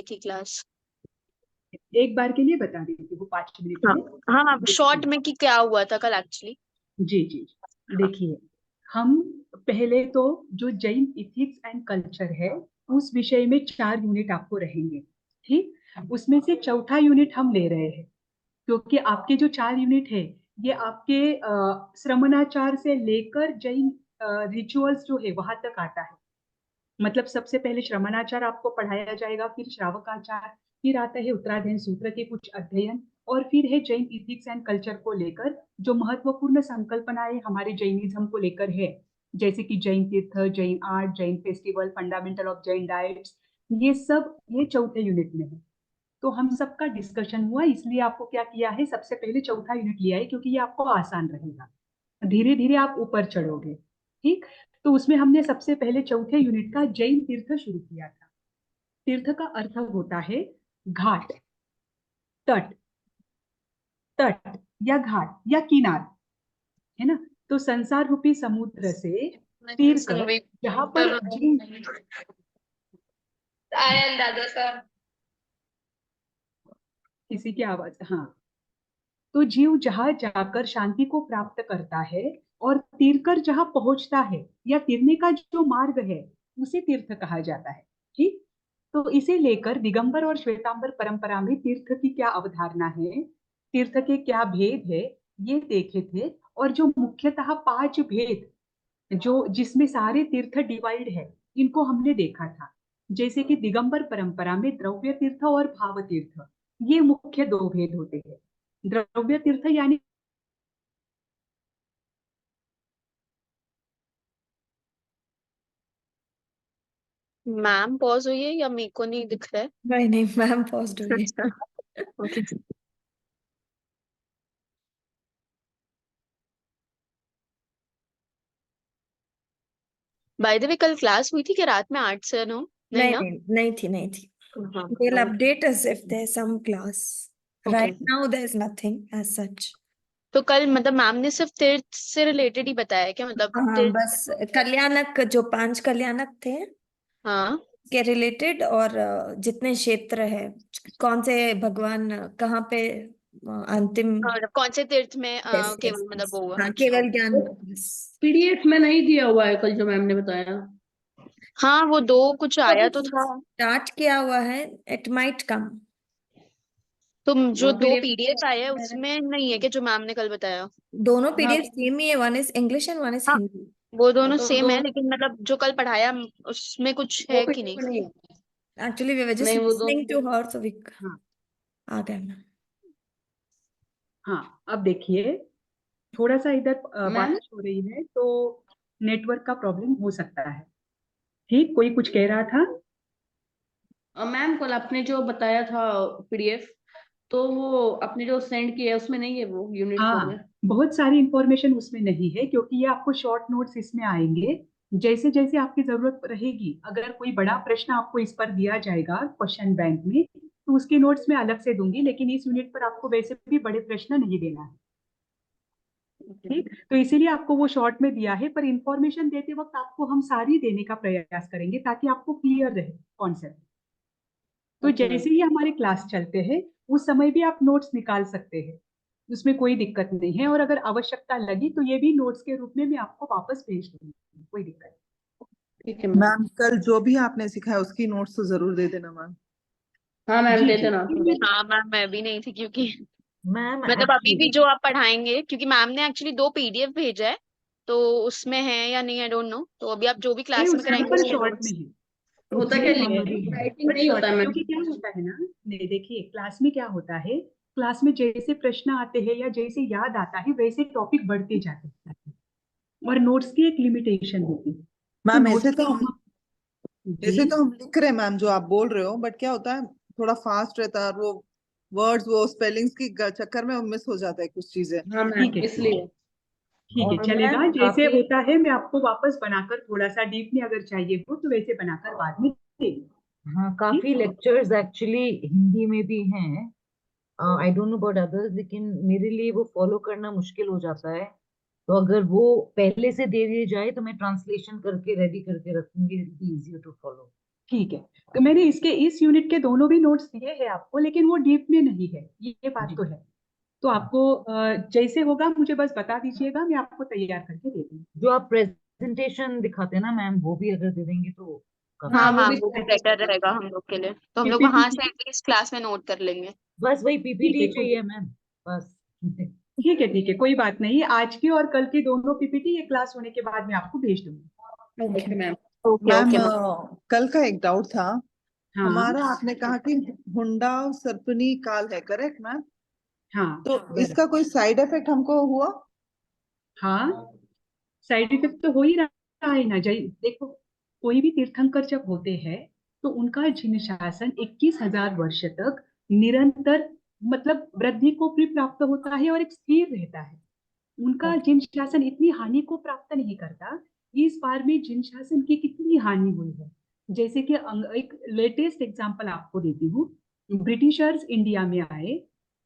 थी क्लास। एक बार के लिए बता देती हूँ 5 मिनट हाँ में। हाँ, शॉर्ट देखिए, में कि क्या हुआ था कल एक्चुअली। जी जी जी, देखिए, हम पहले तो जो जैन इथिक्स एंड कल्चर है उस विषय में 4 यूनिट आपको रहेंगे। ठीक, उसमें से चौथा यूनिट हम ले रहे हैं क्योंकि आपके जो 4 यूनिट है ये आपके श्रमणाचार से लेकर जैन रिचुअल्स जो है वहां तक आता है। मतलब सबसे पहले श्रमणाचार आपको पढ़ाया जाएगा, फिर श्रावकाचार, फिर आता है उत्तराधयन सूत्र के कुछ अध्ययन, और फिर है जैन इथिक्स एंड कल्चर को लेकर जो महत्वपूर्ण संकल्पनाएं हमारे जैनिज्म को लेकर है, जैसे कि जैन तीर्थ, Jain art, Jain festival, fundamental of Jain diets, ये सब ये चौथे यूनिट में है। तो हम सबका डिस्कशन हुआ, इसलिए आपको क्या किया है, सबसे पहले चौथा यूनिट लिया है क्योंकि ये आपको आसान रहेगा, धीरे धीरे आप ऊपर चढ़ोगे। ठीक, तो उसमें हमने सबसे पहले चौथे यूनिट का जैन तीर्थ शुरू किया था। तीर्थ का अर्थ होता है घाट, तट, तट या घाट या किनार, है ना। तो संसार रूपी समुद्र से तीर कर जहां पर जीव, दादा सर। किसी की आवाज, हाँ, तो जीव जहां जाकर शांति को प्राप्त करता है और तीरकर जहां पहुंचता है या तीरने का जो मार्ग है उसे तीर्थ कहा जाता है। ठीक, तो इसे लेकर दिगंबर और श्वेतांबर परंपरा में तीर्थ की क्या अवधारणा है, तीर्थ के क्या भेद है, ये देखे थे। और जो मुख्यतः 5 भेद जो जिसमें सारे तीर्थ डिवाइड है, इनको हमने देखा था। जैसे कि दिगंबर परंपरा में द्रव्य तीर्थ और भाव तीर्थ, ये मुख्य 2 भेद होते हैं। द्रव्य तीर्थ यानी मैम पॉज हुई है या मेरे को नहीं दिख रहा है? नहीं नहीं मैम पॉज्ड हुई है। अच्छा, ओके। बाय द वे कल क्लास हुई थी कि रात में 8 से 9? नहीं नहीं ना? नहीं नहीं थी नहीं थी। हाँ, They'll okay. update us if there's some class. Okay, Right now there's nothing as such. तो कल मतलब मैम ने सिर्फ तीर्थ से रिलेटेड ही बताया क्या, मतलब हाँ तीर्थ? बस कल्याणक जो 5 कल्याणक थे हाँ के रिलेटेड, और जितने क्षेत्र है, कौन से भगवान कहाँ पे अंतिम। और कौन से तीर्थ में यस यस केवल मतलब यस, वो हुआ? हाँ अच्छा, केवल ओके। ज्ञान बस। पीडीएफ में नहीं दिया हुआ है कल जो मैम ने बताया। हाँ वो दो कुछ आया तो था। स्टार्ट किया हुआ है, इट माइट कम। तो जो दो पीडीएफ पीडीएफ आया है उसमें नहीं है कि जो मैम ने कल बताया? दोनों हाँ पीडीएफ सेम ही है, one is English and one is हाँ, हिंदी। वो दोनों तो सेम है, दोनों लेकिन मतलब जो कल पढ़ाया उसमें कुछ वो है कि नहीं? पीडीएफ नहीं है। एक्चुअली वी वर जस्ट नहीं वो लिसनिंग टू दोनों। हर सो वी हाँ आ गए ना। हाँ, अब देखिए, थोड़ा सा इधर मैम बारिश हो रही है तो नेटवर्क का प्रॉब्लम हो सकता है। ठीक, कोई कुछ कह रहा था? मैम कल आपने जो बताया था पीडीएफ, तो वो आपने जो सेंड किया है उसमें नहीं है वो यूनिट 4 में। हाँ, बहुत सारी इंफॉर्मेशन उसमें नहीं है क्योंकि ये आपको शॉर्ट नोट्स इसमें आएंगे। जैसे जैसे आपकी जरूरत रहेगी, अगर कोई बड़ा प्रश्न आपको इस पर दिया जाएगा क्वेश्चन बैंक में, तो उसके नोट्स में अलग से दूंगी, लेकिन इस यूनिट पर आपको वैसे भी बड़े प्रश्न नहीं देना है। ठीक, तो इसीलिए आपको वो शॉर्ट में दिया है, पर इंफॉर्मेशन देते वक्त आपको हम सारी देने का प्रयास करेंगे ताकि आपको क्लियर रहे कॉन्सेप्ट। तो ओके मैम। जैसे ही हमारे क्लास चलते हैं उस समय भी आप नोट्स निकाल सकते हैं, उसमें कोई दिक्कत नहीं है। और अगर आवश्यकता लगी तो ये भी नोट्स के रूप में मैं आपको वापस भेज दूंगी, कोई दिक्कत नहीं। ठीक है मैम। मैम कल जो भी आपने सिखाया उसकी नोट्स तो जरूर दे देना मैम। हाँ मैम जी दे जी, देना। हाँ मैम, मैं भी नहीं थी क्योंकि मैम मतलब अभी भी एक्चुअली जो आप पढ़ाएंगे, क्योंकि मैम ने एक्चुअली दो पीडीएफ भेजा है, तो उसमें है या नहीं आई डोंट नो, तो अभी आप जो भी ये क्लास में उसमें कराएंगे पर उसके शॉर्ट में नोट्स। है, होता ये क्या नहीं है, नॉर्मली है, राइटिंग बट नहीं शॉर्ट होता है है मैम। क्योंकि क्या होता है ना, नहीं देखिए क्लास में क्या होता है, क्लास में जैसे प्रश्न आते हैं या जैसे याद आता है वैसे टॉपिक बढ़ते जाते हैं, और नोट्स की एक लिमिटेशन होती है। तो मैम नोट्स को हम, जी, ऐसे तो हम लिख रहे हैं मैम जो आप बोल रहे हो, बट क्या होता है थोड़ा फास्ट रहता है और वो वर्ड्स वो स्पेलिंग्स की चक्कर में मिस हो जाता है कुछ चीजें। हाँ ठीक मैम है, इसलिए। ठीक है, और चलेगा। मैम जैसे काफी होता है मैं आपको वापस बनाकर थोड़ा सा डीप में अगर चाहिए हो तो वैसे बनाकर बाद में दे दूँ। हाँ ठीक, काफी लेक्चर्स एक्चुअली हिंदी में भी हैं। I don't know about others, लेकिन मेरे लिए वो फॉलो करना मुश्किल हो जाता है। तो अगर वो पहले से दे दिए जाए तो मैं ट्रांसलेशन करके रेडी करके रखूंगी, इट इजियर टू फॉलो। ठीक है, तो मैंने इसके इस यूनिट के दोनों भी नोट्स दिए हैं आपको, लेकिन वो डीप में नहीं है, ये बात तो है। तो आपको जैसे होगा मुझे बस बता दीजिएगा, मैं आपको तैयार करके दे दूंगी। जो आप प्रेजेंटेशन दिखाते हैं ना मैम, वो भी अगर दे देंगे तो काफी हाँ हाँ, वो हाँ, भी वो भी send बेटर कर रहेगा हम लोग के लिए, तो हम लोग वहां से एटलीस्ट क्लास में नोट कर लेंगे। बस वही ठीक पीपीटी है, चाहिए मैम, बस। ठीक है, ठीक है, कोई बात नहीं। आज की और कल की दोनों पीपीटी ये क्लास होने के बाद मैं आपको भेज दूंगी। Okay okay ma'am. Okay ma'am okay ma'am. कल का एक डाउट था हाँ हमारा, आपने कहा कि हुंडा सर्पनी काल है, करेक्ट मैम? हाँ तो बराबर। इसका कोई साइड इफेक्ट हमको हुआ? हाँ, साइड इफेक्ट तो हो ही रहा है ना। जय देखो, कोई भी तीर्थंकर जब होते हैं तो उनका जिन शासन 21,000 वर्ष तक निरंतर मतलब वृद्धि को भी प्राप्त होता है और एक स्थिर रहता है। उनका जिन शासन इतनी हानि को प्राप्त नहीं करता। इस बार में जिन शासन की कितनी हानि हुई है, जैसे कि एक लेटेस्ट एग्जांपल आपको देती हूँ। ब्रिटिशर्स इंडिया में आए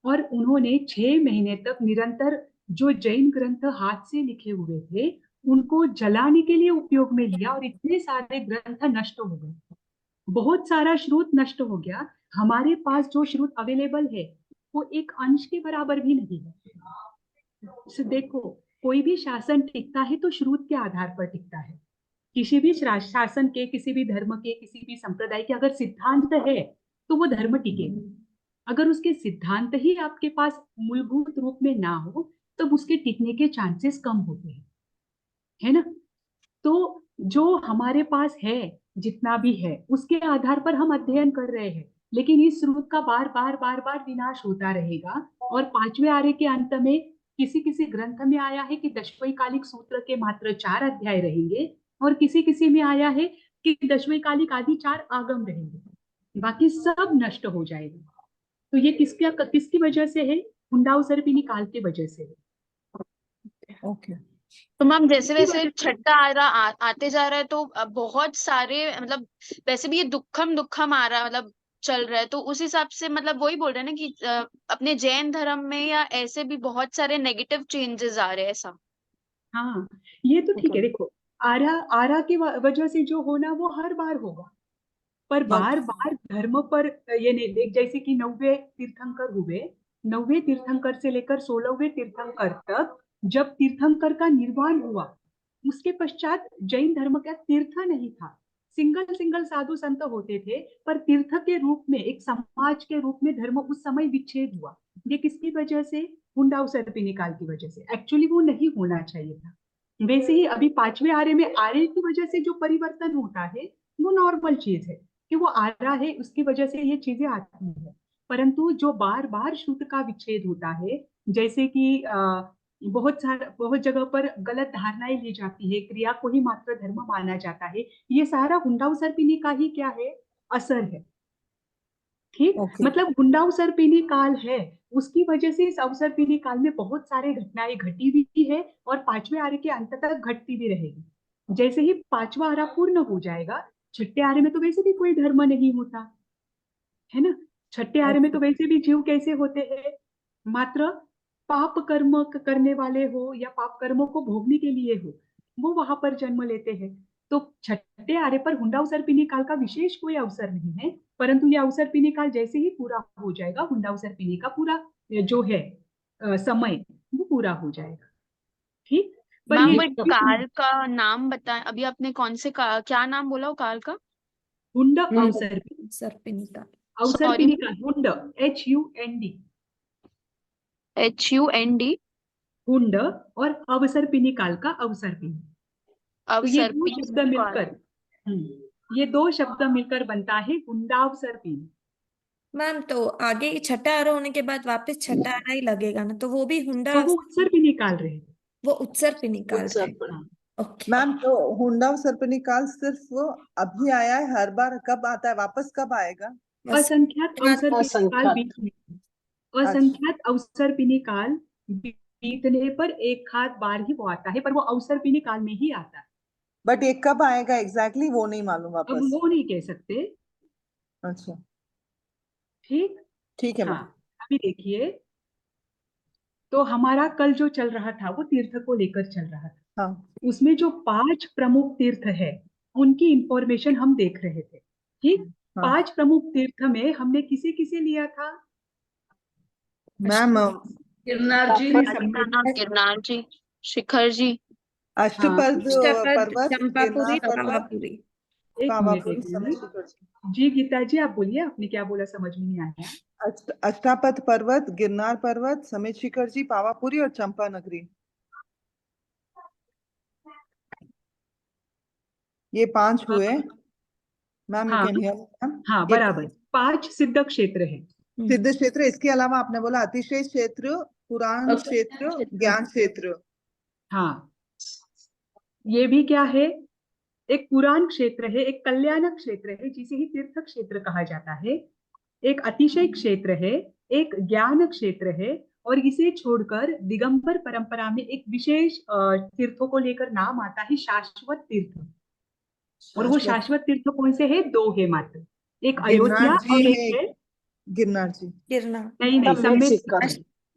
और उन्होंने 6 महीने तक निरंतर जो जैन ग्रंथ हाथ से लिखे हुए थे उनको जलाने के लिए उपयोग में लिया, और इतने सारे ग्रंथ नष्ट हो गए, बहुत सारा श्रुत नष्ट हो गया। हमारे पास जो श्रुत अवेलेबल है वो एक अंश के बराबर भी नहीं है। देखो, कोई भी शासन टिकता है तो श्रुत के आधार पर टिकता है। किसी भी शासन के, किसी भी धर्म के, किसी भी संप्रदाय के अगर सिद्धांत है तो वो धर्म टिकेगा। अगर उसके सिद्धांत ही आपके पास मूलभूत रूप में ना हो तब उसके टिकने के चांसेस कम होते हैं, है ना। तो जो हमारे पास है, जितना भी है उसके आधार पर हम अध्ययन कर रहे हैं, लेकिन इस स्रोत का बार बार बार बार विनाश होता रहेगा। और 5वें आर्य के अंत में किसी किसी ग्रंथ में आया है कि दशवैकालिक सूत्र के मात्र 4 अध्याय रहेंगे, और किसी किसी में आया है कि दशवैकालिक आदि 4 आगम रहेंगे, बाकी सब नष्ट हो जाएगा। तो ये किसकी वजह से है? हुंडाऊ सर्पिनी काल की वजह से है। ओके। तो मैम जैसे इसकी वैसे वजह छठा आते जा रहा है, तो बहुत सारे मतलब वैसे भी ये दुखम दुखम आ रहा है, मतलब चल रहा है, तो उस हिसाब से मतलब वही बोल रहे हैं ना कि अपने जैन धर्म में या ऐसे भी बहुत सारे नेगेटिव चेंजेस आ रहे हैं ऐसा। हाँ, ये तो ठीक है। ओके देखो, आरा आरा की वजह से जो होना वो हर बार होगा, पर बार बार धर्म पर ये नहीं देख। जैसे कि 90 तीर्थंकर हुए, 90 तीर्थंकर से लेकर 16वें तीर्थंकर तक जब तीर्थंकर का निर्वाण हुआ, उसके पश्चात जैन धर्म का तीर्थ नहीं था। सिंगल सिंगल साधु संत होते थे, पर तीर्थ के रूप में, एक समाज के रूप में धर्म उस समय विच्छेद हुआ। ये किसकी वजह से? हुंडाऊ सर्पिनी काल की वजह से। एक्चुअली वो नहीं होना चाहिए था। वैसे ही अभी 5वें आर्य में आर्य की वजह से जो परिवर्तन होता है वो नॉर्मल चीज है, कि वो आ रहा है उसकी वजह से ये चीजें आती है। परंतु जो बार बार शुद्ध का विच्छेद होता है, जैसे कि बहुत जगह पर गलत धारणाएं ली जाती है, क्रिया को ही मात्र धर्म माना जाता है, ये सारा हुंडाऊ सर्पिनी का ही क्या है? असर है। ठीक, ओके। मतलब हुंडाऊ सर्पिनी काल है, उसकी वजह से इस अवसर पीनी काल में बहुत सारे घटनाएं घटी भी है और 5वें आर्य के अंत तक घटती भी रहेगी। जैसे ही 5वां आर्य पूर्ण हो जाएगा, 6ठे आर्य में तो वैसे भी कोई धर्म नहीं होता है ना। 6ठे आर्य में तो वैसे भी जीव कैसे होते हैं? मात्र पाप कर्म करने वाले हो या पाप कर्मों को भोगने के लिए हो, वो वहां पर जन्म लेते हैं। तो 6ठे आर्य पर हुंडाऊ सर्पिनी काल का विशेष कोई अवसर नहीं है, परंतु ये अवसर पीने काल जैसे ही पूरा हो जाएगा, हुंडाऊ सर्पिनी का पूरा जो है समय वो पूरा हो जाएगा। ठीक, पर मैम ये बट काल का नाम बताएं, अभी आपने कौन से क्या नाम बोला वो काल का? हुंड हुंड। अवसर, सर्पिनी काल। अवसर सॉरी पीने मैम। काल, हुंड, HUND, HUND। हुंड, और अवसर पीने काल का अवसर पीने। तो ये अवसर दो शब्द काल। मिलकर, ये दो शब्द मिलकर बनता है हुंडावसर पीने। मैम तो आगे 6ठा आरा होने के बाद वापस 6ठा आरा ही लगेगा ना, तो वो भी हुंडा, तो वो उत्सर भी निकाल रहे हैं। वो उत्सर पे निकाल रहे हैं। हाँ, ओके। मैम तो हुंडा सर्पनी काल सिर्फ अभी आया है, हर बार कब आता है, वापस कब आएगा? बस असंख्यात अवसर पीने काल असंख्यात। बीतने, अच्छा। असंख्यात अवसर पीने काल बीतने पर एक हाथ बार ही वो आता है, पर वो अवसर पीने काल में ही आता है। बट ये कब आएगा एग्जैक्टली वो नहीं मालूम अब वापस। वो नहीं कह सकते। अच्छा। ठीक, ठीक है हाँ। मैम। अभी देखिए, तो हमारा कल जो चल रहा था वो तीर्थ को लेकर चल रहा था। हाँ। उसमें जो 5 प्रमुख तीर्थ है उनकी इंफॉर्मेशन हम देख रहे थे। ठीक। हाँ 5 प्रमुख तीर्थ में हमने किसे किसे लिया था? मैम गिरनार जी, श्री सम्मेत, गिरनार जी, शिखर जी, अष्टपद अष्टपद, पर्वत, चंपापुरी, गिरनार पर्वत, पावापुरी। एक पावापुरी, मिनट। समित शिखर जी। जी गीता जी, आप बोलिए, आपने क्या बोला समझ में नहीं आया। अष्टापद पर्वत, गिरनार पर्वत, समित शिखर जी, पावापुरी और चंपा नगरी, ये 5 हुए। मैम यू हाँ कैन हियर मैम। हाँ, ये बराबर। 5 सिद्ध क्षेत्र है। सिद्ध क्षेत्र, इसके अलावा आपने बोला अतिशय क्षेत्र, पुराण अक्षर क्षेत्र, क्षेत्र। ज्ञान क्षेत्र। हाँ, ये भी क्या है? एक पुराण क्षेत्र है, एक कल्याणक क्षेत्र है जिसे ही तीर्थ क्षेत्र कहा जाता है, एक अतिशय क्षेत्र है, एक ज्ञान क्षेत्र है, और इसे छोड़कर दिगंबर परंपरा में एक विशेष तीर्थों को लेकर नाम आता है शाश्वत तीर्थ। और वो शाश्वत तीर्थ कौन से है? 2 है मात्र, एक गिरनार अयोध्या जी और है, एक है, गिरनार जी, गिरनार, नहीं नहीं, सम्मेत शिखर।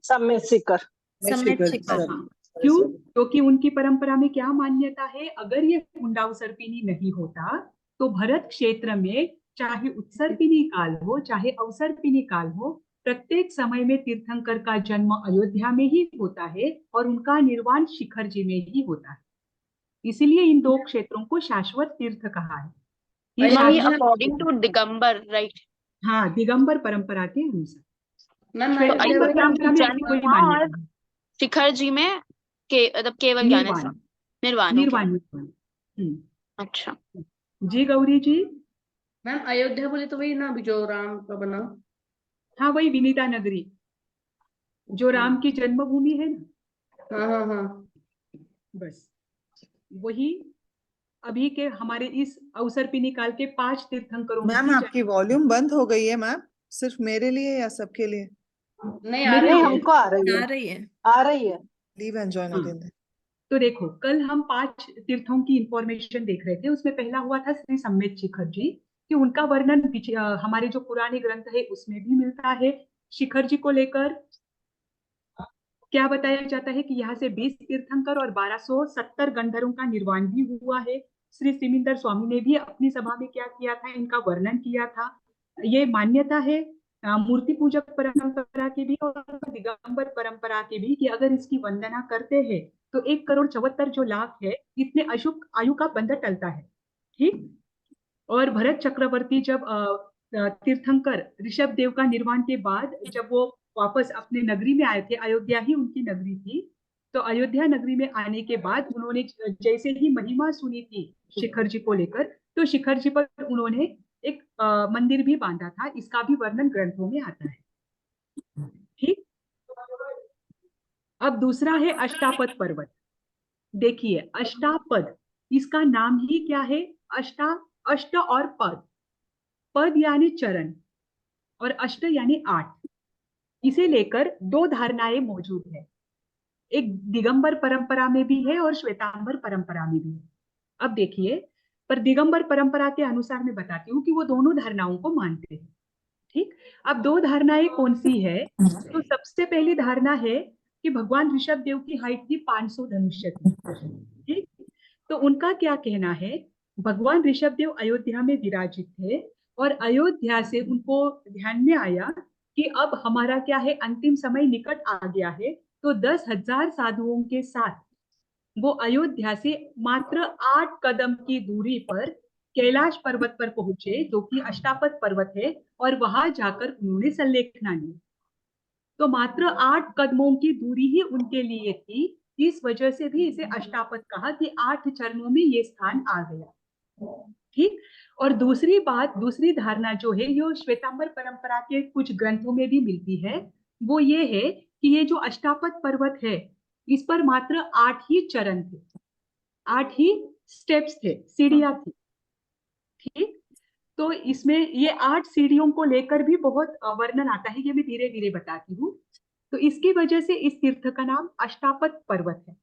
सम्मेत शिखर। सम्मेत शिखर, शिखर। sorry, हाँ, sorry, क्यों? sorry। क्योंकि उनकी परंपरा में क्या मान्यता है, अगर ये कुंडाउसर्पिणी नहीं होता तो भरत क्षेत्र में चाहे उत्सर्पिणी काल हो चाहे अवसर्पिणी काल हो, प्रत्येक समय में तीर्थंकर का जन्म अयोध्या में ही होता है और उनका निर्वाण शिखर जी में ही होता है। इसलिए इन 2 क्षेत्रों को शाश्वत तीर्थ कहा है। ये अयोध्या वही शाश्वत, अकॉर्डिंग टू दिगंबर, राइट। हाँ, दिगंबर परंपरा के अनुसार। मैम तो श्वेतांबर अयोध्या में परंपरा में ऐसी जन्म कोई हुआ मान्यता और नहीं। शिखर जी में मतलब केवल ज्ञान निर्वाण, ऐसा निर्वाण हो गया। निर्वाण, निर्वाण। अच्छा, जी गौरी जी। मैम अयोध्या बोले तो वही ना अभी जो राम का बना। हाँ, वही विनीता नगरी जो राम की जन्मभूमि है ना, हाँ हाँ हाँ। बस वही अभी के हमारे इस अवसर्पिणी काल के 5 तीर्थंकरों मैम की आपकी वॉल्यूम बंद हो गई है मैम, सिर्फ मेरे लिए या सबके लिए? नहीं आ मेरे रही नहीं, है। हमको आ रही आ है, रही है। आ रही है। लीव एंड जॉइन हाँ, अगेन। तो देखो, कल हम 5 तीर्थों की इंफॉर्मेशन देख रहे थे। उसमें पहला हुआ था श्री सम्मेत शिखर जी, कि उनका वर्णन हमारे जो पुराने ग्रंथ है उसमें भी मिलता है। शिखर जी को लेकर क्या बताया जाता है कि यहाँ से 20 तीर्थंकर और 1270 गंधर्वों का निर्वाण भी हुआ है। श्री सिमिंदर स्वामी ने भी अपनी सभा में क्या किया था, इनका वर्णन किया था। ये मान्यता है मूर्ति पूजक परंपरा की भी और दिगंबर परंपरा की भी, कि अगर इसकी वंदना करते हैं तो 1,74 जो लाख है, इतने अशुभ आयु का बंधन टलता है। ठीक। और भरत चक्रवर्ती जब तीर्थंकर ऋषभ देव का निर्वाण के बाद जब वो वापस अपने नगरी में आए थे, अयोध्या ही उनकी नगरी थी, तो अयोध्या नगरी में आने के बाद उन्होंने जैसे ही महिमा सुनी थी शिखर जी को लेकर, तो शिखर जी पर उन्होंने एक मंदिर भी बांधा था। इसका भी वर्णन ग्रंथों में आता है। ठीक। अब दूसरा है अष्टापद पर्वत। देखिए, अष्टापद, इसका नाम ही क्या है? अष्ट और पद, पद यानी चरण और अष्ट यानी 8। इसे लेकर 2 धारणाएं मौजूद है, एक दिगंबर परंपरा में भी है और श्वेतांबर परंपरा में भी है। अब देखिए, पर दिगंबर परंपरा के अनुसार मैं बताती हूँ कि वो दोनों धारणाओं को मानते हैं। ठीक। अब 2 धारणाएं कौन सी है? तो सबसे पहली धारणा है कि भगवान ऋषभ देव की हाइट थी 500 धनुष्य की। ठीक। तो उनका क्या कहना है, भगवान ऋषभ देव अयोध्या में विराजित थे और अयोध्या से उनको ध्यान में आया कि अब हमारा क्या है, अंतिम समय निकट आ गया है। तो 10,000 साधुओं के साथ वो अयोध्या से मात्र 8 कदम की दूरी पर कैलाश पर्वत पर पहुंचे, जो कि अष्टापद पर्वत है, और वहां जाकर उन्होंने संलेखना ली। तो मात्र 8 कदमों की दूरी ही उनके लिए थी। इस वजह से भी इसे अष्टापद कहा कि 8 चरणों में ये स्थान आ गया। ठीक। और दूसरी बात, दूसरी धारणा जो है, जो श्वेतांबर परंपरा के कुछ ग्रंथों में भी मिलती है, वो ये है कि ये जो अष्टापद पर्वत है, इस पर मात्र 8 ही चरण थे, 8 ही स्टेप्स थे, सीढ़ियां थी। ठीक। तो इसमें ये 8 सीढ़ियों को लेकर भी बहुत वर्णन आता है, ये मैं धीरे धीरे बताती हूँ। तो इसकी वजह से इस तीर्थ का नाम अष्टापद पर्वत है।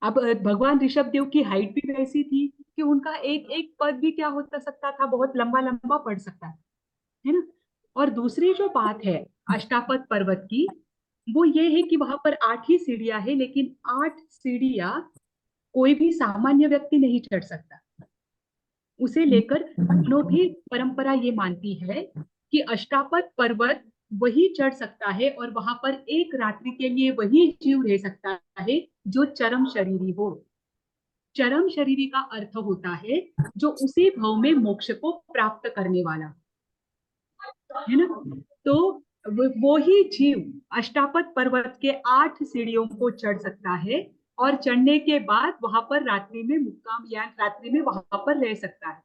अब भगवान ऋषभ देव की हाइट भी वैसी थी कि उनका एक एक पद भी क्या होता सकता था, बहुत लंबा लंबा पड़ सकता है ना। और दूसरी जो बात है अष्टापद पर्वत की, वो ये है कि वहां पर 8 ही सीढ़ियां है, लेकिन 8 सीढ़ियां कोई भी सामान्य व्यक्ति नहीं चढ़ सकता। उसे लेकर दोनों भी परंपरा ये मानती है कि अष्टापद पर्वत वही चढ़ सकता है और वहां पर एक रात्रि के लिए वही जीव रह सकता है जो चरम शरीरी हो। चरम शरीरी का अर्थ होता है जो उसी भाव में मोक्ष को प्राप्त करने वाला, है ना। तो वो ही जीव अष्टापद पर्वत के 8 सीढ़ियों को चढ़ सकता है और चढ़ने के बाद वहां पर रात्रि में मुक्काम या रात्रि में वहां पर रह सकता है।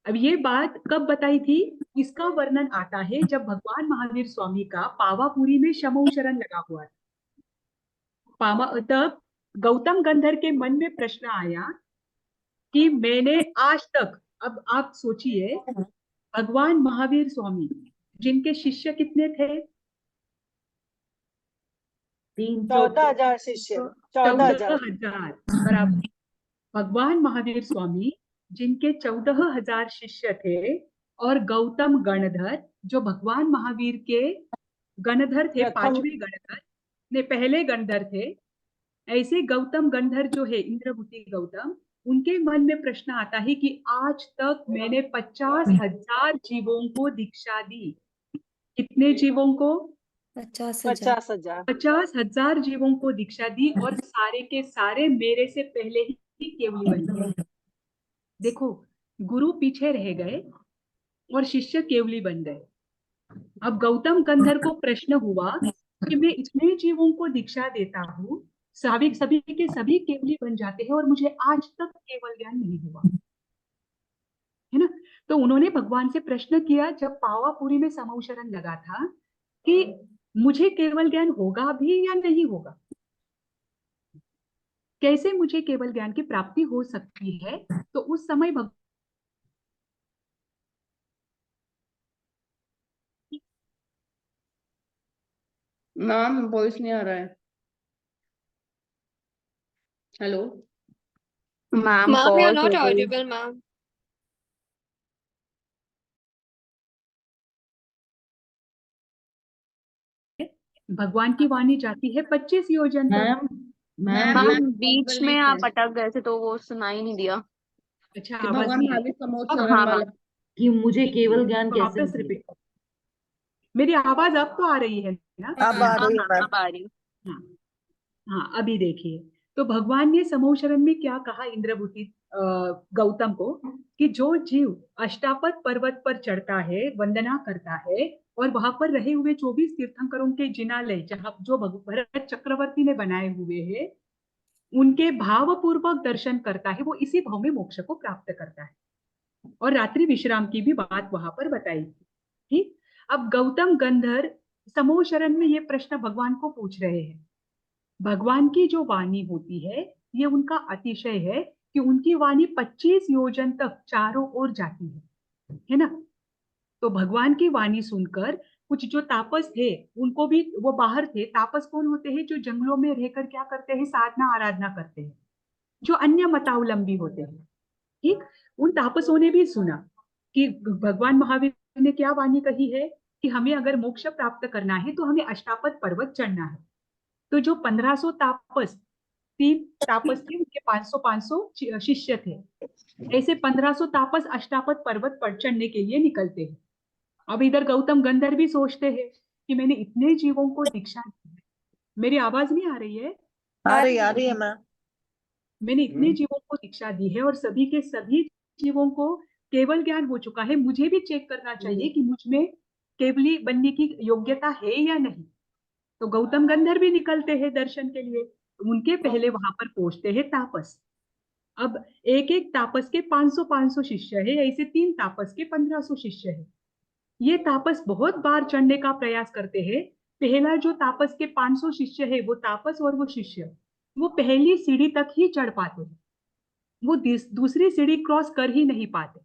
अब ये बात कब बताई थी? इसका वर्णन आता है जब भगवान महावीर स्वामी का पावापुरी में शमौ शरण लगा हुआ था। तब गौतम गंधर के मन में प्रश्न आया कि मैंने आज तक, अब आप सोचिए, भगवान महावीर स्वामी जिनके शिष्य कितने थे? 14,000 शिष्य, 14,000। 14,000 बराबर। भगवान महावीर स्वामी जिनके 14,000 शिष्य थे और गौतम गणधर जो भगवान महावीर के गणधर थे, पांचवें गणधर ने पहले गणधर थे, ऐसे गौतम गणधर जो है इंद्रभूति गौतम, उनके मन में प्रश्न आता है कि आज तक मैंने 50,000 जीवों को दीक्षा दी। कितने जीवों को? 50,000। 50,000। 50,000 जीवों को दीक्षा दी और सारे के सारे मेरे से पहले ही केवली बन गए। देखो, गुरु पीछे रह गए और शिष्य केवली बन गए। अब गौतम गंधर को प्रश्न हुआ कि मैं इतने जीवों को दीक्षा देता हूँ, सभी के सभी केवली बन जाते हैं और मुझे आज तक केवल ज्ञान नहीं हुआ, है ना। तो उन्होंने भगवान से प्रश्न किया जब पावापुरी में समौ शरण लगा था कि मुझे केवल ज्ञान होगा भी या नहीं होगा, कैसे मुझे केवल ज्ञान की प्राप्ति हो सकती है। तो उस समय मैम वॉइस नहीं आ रहा है। Hello ma'am, Ma'am, you're pause not हो गई। audible, ma'am. भगवान की वाणी जाती है 25 योजन तक। मैम मैम मैम मैम, बीच में लीक है आप अटक गए थे तो वो सुनाई नहीं दिया। अच्छा, कि आवाज भगवान नहीं आई। महावीर समोच्च अब शरण हाँ वाला। हाँ, कि मुझे केवल ज्ञान कैसे वापस मिले? रिपीट। मेरी आवाज अब तो आ रही है ना? अब आ हाँ रही है हाँ, मैम। अब आ रही। हाँ हाँ, अभी देखिए, तो भगवान ने समौ शरण में क्या कहा इंद्रभूति गौतम को कि जो जीव अष्टापद पर्वत पर चढ़ता है, वंदना करता है और वहां पर रहे हुए 24 तीर्थंकरों के जिनालय जहां जो भरत चक्रवर्ती ने बनाए हुए हैं, उनके भावपूर्वक दर्शन करता है, वो इसी भाव में मोक्ष को प्राप्त करता है। और रात्रि विश्राम की भी बात वहां पर बताई थी। ठीक, अब गौतम गंधर समो शरण में ये प्रश्न भगवान को पूछ रहे हैं। भगवान की जो वाणी होती है, ये उनका अतिशय है कि उनकी वाणी 25 योजन तक चारों ओर जाती है ना। तो भगवान की वाणी सुनकर कुछ जो तापस थे, उनको भी, वो बाहर थे। तापस कौन होते हैं? जो जंगलों में रहकर क्या करते हैं? साधना आराधना करते हैं, जो अन्य मतावलंबी होते हैं। ठीक, उन तापसों ने भी सुना कि भगवान महावीर ने क्या वाणी कही है कि हमें अगर मोक्ष प्राप्त करना है तो हमें अष्टापद पर्वत चढ़ना है। तो जो 1500 तापस, 3 तापस थे, उनके 500 शिष्य थे, ऐसे 1500 तापस अष्टापद पर्वत पर चढ़ने के लिए निकलते हैं। अब इधर गौतम गंधर भी सोचते हैं कि मैंने इतने जीवों को दीक्षा दी है। मेरी आवाज नहीं आ रही है? आ रही है मैम। मैंने इतने जीवों को दीक्षा दी है और सभी के सभी जीवों को केवल ज्ञान हो चुका है, मुझे भी चेक करना चाहिए कि मुझ में केवली बनने की योग्यता है या नहीं। तो गौतम गंधर भी निकलते हैं दर्शन के लिए। उनके पहले वहां पर पहुंचते हैं तापस। अब एक एक तापस के 500 शिष्य है, ऐसे 3 तापस के 1500 शिष्य है। ये तापस बहुत बार चढ़ने का प्रयास करते हैं। पहला जो तापस के 500 शिष्य है, वो तापस और वो शिष्य, वो पहली सीढ़ी तक ही चढ़ पाते हैं, वो दूसरी सीढ़ी क्रॉस कर ही नहीं पाते।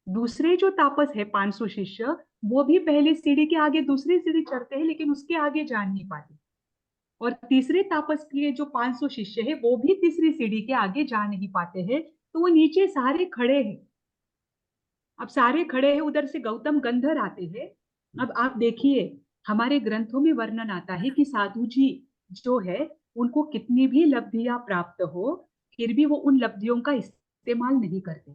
दूसरे जो तापस है 500 शिष्य, वो भी पहली सीढ़ी के आगे दूसरी सीढ़ी चढ़ते हैं, लेकिन उसके आगे जा नहीं पाते। और तीसरे तापस के जो 500 शिष्य है, वो भी तीसरी सीढ़ी के आगे जा नहीं पाते हैं। तो वो नीचे सारे खड़े हैं। अब सारे खड़े हैं, उधर से गौतम गंधर आते हैं। अब आप देखिए, हमारे ग्रंथों में वर्णन आता है कि साधु जी जो है, उनको कितनी भी लब्धियां प्राप्त हो, फिर भी वो उन लब्धियों का इस्तेमाल नहीं करते।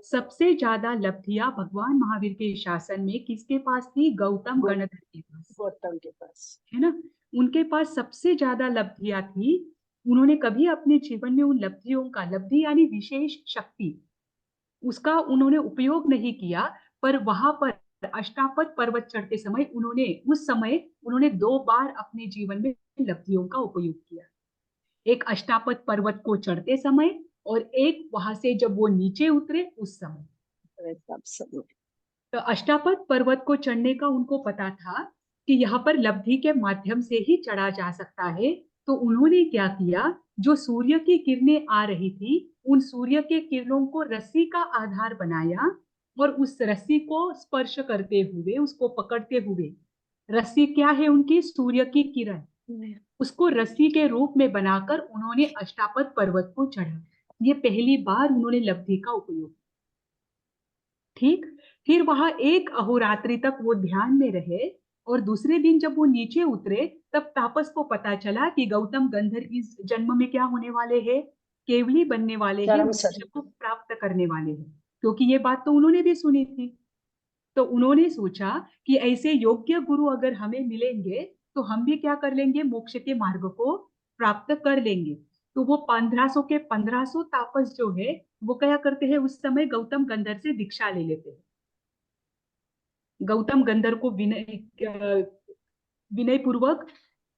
सबसे ज्यादा लब्धियां भगवान महावीर के शासन में किसके पास थी? गौतम गौ- गणधर के पास, गौतम के पास। है ना। उनके पास सबसे ज्यादा लब्धियां थी। उन्होंने कभी अपने जीवन में उन लब्धियों का, लब्धि यानी विशेष शक्ति, उसका उन्होंने उपयोग नहीं किया। पर वहां पर अष्टापद पर्वत चढ़ते समय उस समय उन्होंने 2 बार अपने जीवन में लब्धियों का उपयोग किया। एक अष्टापद पर्वत को चढ़ते समय और एक वहां से जब वो नीचे उतरे उस समय। तब सब तो अष्टापद पर्वत को चढ़ने का उनको पता था कि यहाँ पर लब्धि के माध्यम से ही चढ़ा जा सकता है। तो उन्होंने क्या किया, जो सूर्य की किरणें आ रही थी उन सूर्य के किरणों को रस्सी का आधार बनाया और उस रस्सी को स्पर्श करते हुए, उसको पकड़ते हुए, रस्सी क्या है उनकी? सूर्य की किरण, उसको रस्सी के रूप में बनाकर उन्होंने अष्टापद पर्वत को चढ़ा। ये पहली बार उन्होंने लब्धि का उपयोग। ठीक, फिर वहां एक अहोरात्रि तक वो ध्यान में रहे और दूसरे दिन जब वो नीचे उतरे तब तापस को पता चला कि गौतम गंधर इस जन्म में क्या होने वाले हैं? केवली बनने वाले हैं, चरम मोक्ष शरीर। को प्राप्त करने वाले हैं। क्योंकि ये बात तो उन्होंने भी सुनी थी। तो उन्होंने सोचा कि ऐसे योग्य गुरु अगर हमें मिलेंगे तो हम भी क्या कर लेंगे? मोक्ष के मार्ग को प्राप्त कर लेंगे। तो वो 1500 के 1500 तापस जो है वो क्या करते हैं? उस समय गौतम गंधर से दीक्षा ले लेते हैं। गौतम गंधर को विनय पूर्वक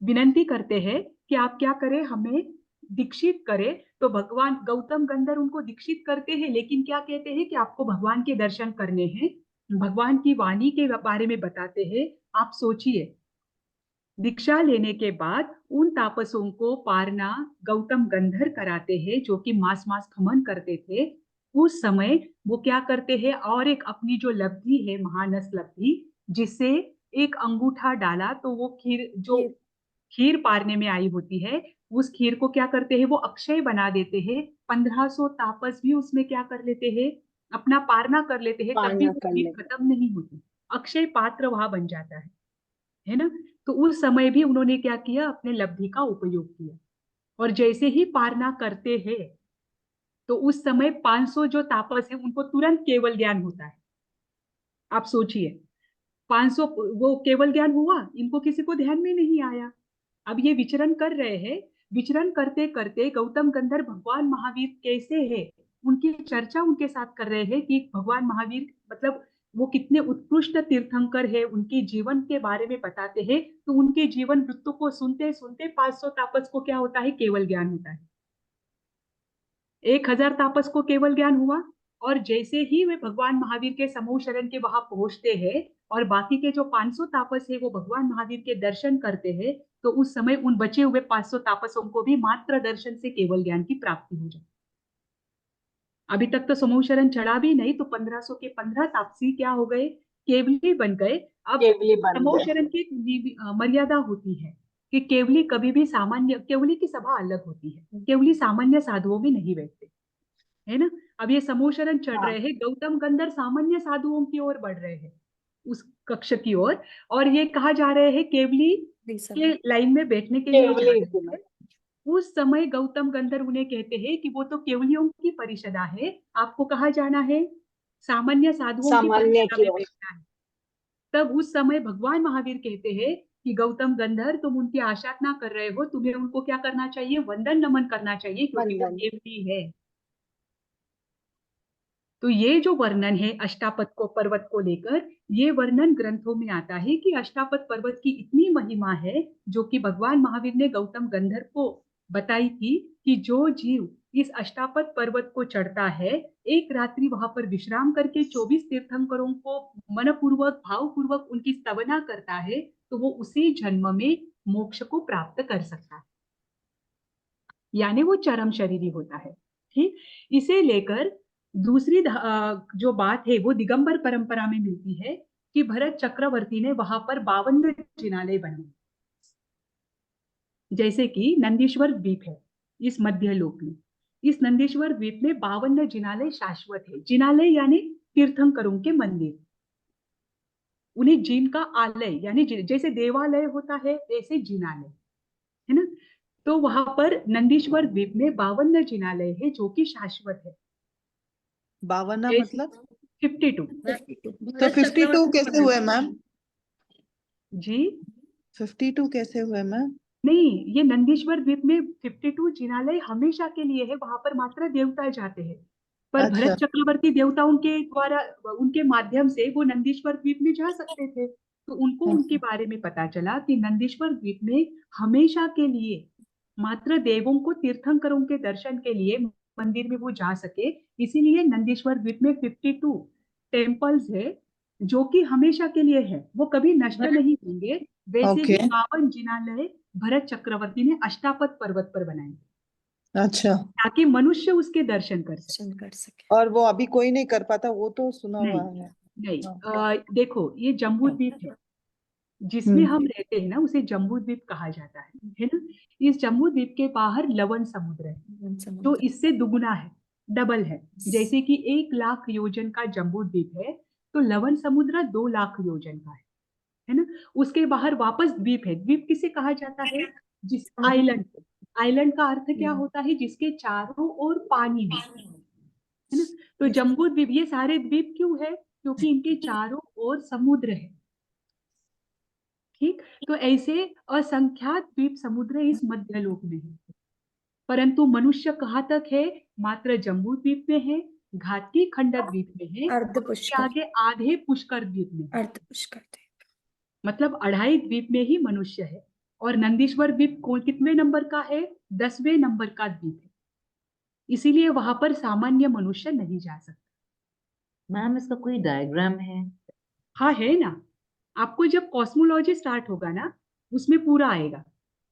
विनंती करते हैं कि आप क्या करें, हमें दीक्षित करें। तो भगवान गौतम गंधर उनको दीक्षित करते हैं, लेकिन क्या कहते हैं कि आपको भगवान के दर्शन करने हैं, भगवान की वाणी के बारे में बताते हैं। आप सोचिए, दीक्षा लेने के बाद उन तापसों को पारना गौतम गंधर कराते हैं, जो कि मास मास खमन करते थे। उस समय वो क्या करते हैं, और एक अपनी जो लब्धि है, महानस लब्धि, जिससे एक अंगूठा डाला तो वो खीर पारने में आई होती है, उस खीर को क्या करते हैं, वो अक्षय बना देते हैं। 1500 तापस भी उसमें क्या कर लेते हैं, अपना पारना कर लेते हैं, तब भी पारना वो कर खीर ले। खत्म नहीं होती। अक्षय पात्र वहां बन जाता है ना। तो उस समय भी उन्होंने क्या किया, अपने लब्धि का उपयोग किया। और जैसे ही पारना करते हैं तो उस समय 500 जो तापस है उनको तुरंत केवल ज्ञान होता है। आप सोचिए, 500 वो केवल ज्ञान हुआ, इनको किसी को ध्यान में नहीं आया। अब ये विचरण कर रहे हैं, विचरण करते करते गौतम गंधर भगवान महावीर कैसे है उनकी चर्चा उनके साथ कर रहे हैं कि भगवान महावीर मतलब वो कितने उत्कृष्ट तीर्थंकर है, उनके जीवन के बारे में बताते हैं। तो उनके जीवन वृत्तों को सुनते सुनते 500 तापस को क्या होता है, केवल ज्ञान होता है। 1000 तापस को केवल ज्ञान हुआ। और जैसे ही वे भगवान महावीर के समूह शरण के वहां पहुंचते हैं और बाकी के जो 500 तापस है वो भगवान महावीर के दर्शन करते हैं, तो उस समय उन बचे हुए 500 तापसों को भी मात्र दर्शन से केवल ज्ञान की प्राप्ति हो जाती। अभी तक तो समूह शरण चढ़ा भी नहीं, तो 1500 के 15 तापसी क्या हो गए, केवली बन गए। अब केवली बन समूह गए। शरण की मर्यादा होती है कि केवली कभी भी सामान्य, केवली की सभा अलग होती है, केवली सामान्य साधुओं में नहीं बैठते, है ना। अब ये समूह शरण चढ़ हाँ। रहे हैं, गौतम गंधर सामान्य साधुओं की ओर बढ़ रहे हैं, उस कक्ष की ओर, और ये कहा जा रहे हैं केवली के लाइन में बैठने के लिए जा केवली रहे हैं। उस समय गौतम गंधर उन्हें कहते हैं कि वो तो केवलियों की परिषदा है, आपको कहाँ जाना है, सामान्य साधुओं की सामान्य परिषदा की में ओर। बैठना है। तब उस समय भगवान महावीर कहते हैं कि गौतम गंधर, तुम उनकी आशा ना कर रहे हो, तुम्हें उनको क्या करना चाहिए, वंदन नमन करना चाहिए, क्योंकि वो वंदन। केवली है। तो ये जो वर्णन है अष्टापद को पर्वत को लेकर, ये वर्णन ग्रंथों में आता है कि अष्टापद पर्वत की इतनी महिमा है, जो कि भगवान महावीर ने गौतम गंधर को बताई थी कि जो जीव इस अष्टापद पर्वत को चढ़ता है, एक रात्रि वहां पर विश्राम करके 24 तीर्थंकरों को मनपूर्वक भावपूर्वक उनकी स्तवना करता है, तो वो उसी जन्म में मोक्ष को प्राप्त कर सकता है, यानी वो चरम शरीरी होता है। ठीक, इसे लेकर दूसरी जो बात है वो दिगंबर परंपरा में मिलती है कि भरत चक्रवर्ती ने वहां पर 52 जिनालय बनाए। जैसे कि नंदीश्वर द्वीप है इस मध्य लोक में, इस नंदीश्वर द्वीप में 52 जिनालय शाश्वत है। जिनालय यानी तीर्थंकरों के मंदिर, उन्हें जिन का आलय यानी जैसे देवालय होता है वैसे जिनालय, है ना। तो वहां पर नंदीश्वर द्वीप में 52 जिनालय है जो कि शाश्वत है। 52 जैसे मतलब 52 तो भरत 52 चक्रवर्ती कैसे हुए मैम? जी 52 कैसे हुए मैम? नहीं, ये नंदीश्वर द्वीप में 52 जिनालय हमेशा के लिए है, वहां पर मात्र देवता जाते हैं। पर भरत अच्छा चक्रवर्ती देवताओं के द्वारा, उनके माध्यम से वो नंदीश्वर द्वीप में जा सकते थे, तो उनको उनके बारे में पता चला कि नंदीश्वर द्वीप में हमेशा के लिए मात्र देवों को, तीर्थंकरों के दर्शन के लिए मंदिर में वो जा सके, इसीलिए नंदीश्वर द्वीप में 52 टेम्पल्स है जो कि हमेशा के लिए है, वो कभी नष्ट भरत नहीं होंगे। वैसे ओके ही 52 जिनालय भरत चक्रवर्ती ने अष्टापद पर्वत पर बनाए अच्छा। ताकि मनुष्य उसके दर्शन कर सके। दर्शन कर सके। और वो अभी कोई नहीं कर पाता, वो तो सुना हुआ नहीं है। नहीं, हाँ। देखो ये जम्बू द्वीप है जिसमें हम्म हम रहते हैं ना, उसे जम्बू द्वीप कहा जाता है ना। इस जम्बू द्वीप के बाहर लवण समुद्र है जो समुद्र। इससे दुगुना है, डबल है। जैसे कि 1 लाख योजन का जम्बू द्वीप है, तो लवण समुद्र 2 लाख योजन का है ना। उसके बाहर वापस द्वीप है। द्वीप किसे कहा जाता है? जिस आइलैंड को। आइलैंड का अर्थ क्या होता है? जिसके चारों ओर पानी हो, है ना। तो जम्बू द्वीप, ये सारे द्वीप क्यों है? क्योंकि इनके चारों ओर समुद्र है। ठीक, तो ऐसे असंख्यात द्वीप समुद्र इस मध्यलोक में है, परंतु मनुष्य कहाँ तक है? मात्र जम्बू द्वीप में है, घाटी खंडक द्वीप में है, अर्ध और उसके पुष्कर। आगे आधे पुष्कर द्वीप में है। अर्ध पुष्कर थे। मतलब 2.5 द्वीप में ही मनुष्य है। और नंदीश्वर द्वीप कितने नंबर का है? 10वें नंबर का द्वीप है, इसीलिए वहां पर सामान्य मनुष्य नहीं जा सकता। मैम इसका कोई डायग्राम है? हाँ है ना, आपको जब कॉस्मोलॉजी स्टार्ट होगा ना, उसमें पूरा आएगा।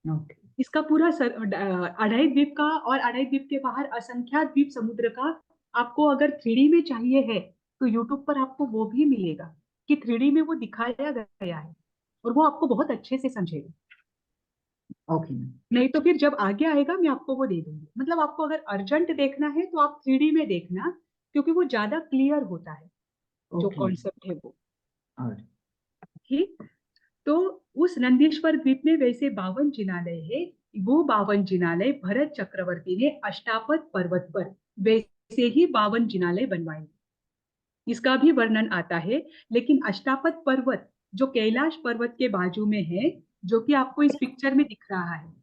ओके। इसका पूरा 2.5 द्वीप का और 2.5 द्वीप के बाहर असंख्यात द्वीप समुद्र का, आपको अगर 3D में चाहिए है तो यूट्यूब पर आपको वो भी मिलेगा कि 3D में वो दिखाया गया है, और वो आपको बहुत अच्छे से समझेगा। Okay ma'am. नहीं तो फिर जब आगे आएगा मैं आपको वो दे दूंगी। मतलब आपको अगर अर्जेंट देखना है तो आप 3D में देखना, क्योंकि वो ज्यादा क्लियर होता है जो ओके कॉन्सेप्ट है वो। और ठीक, तो उस नंदीश्वर द्वीप में वैसे 52 जिनालय है। वो 52 जिनालय भरत चक्रवर्ती ने अष्टापद पर्वत पर वैसे ही 52 जिनालय बनवाए, इसका भी वर्णन आता है। लेकिन अष्टापद पर्वत जो कैलाश पर्वत के बाजू में है, जो कि आपको इस पिक्चर में दिख रहा है,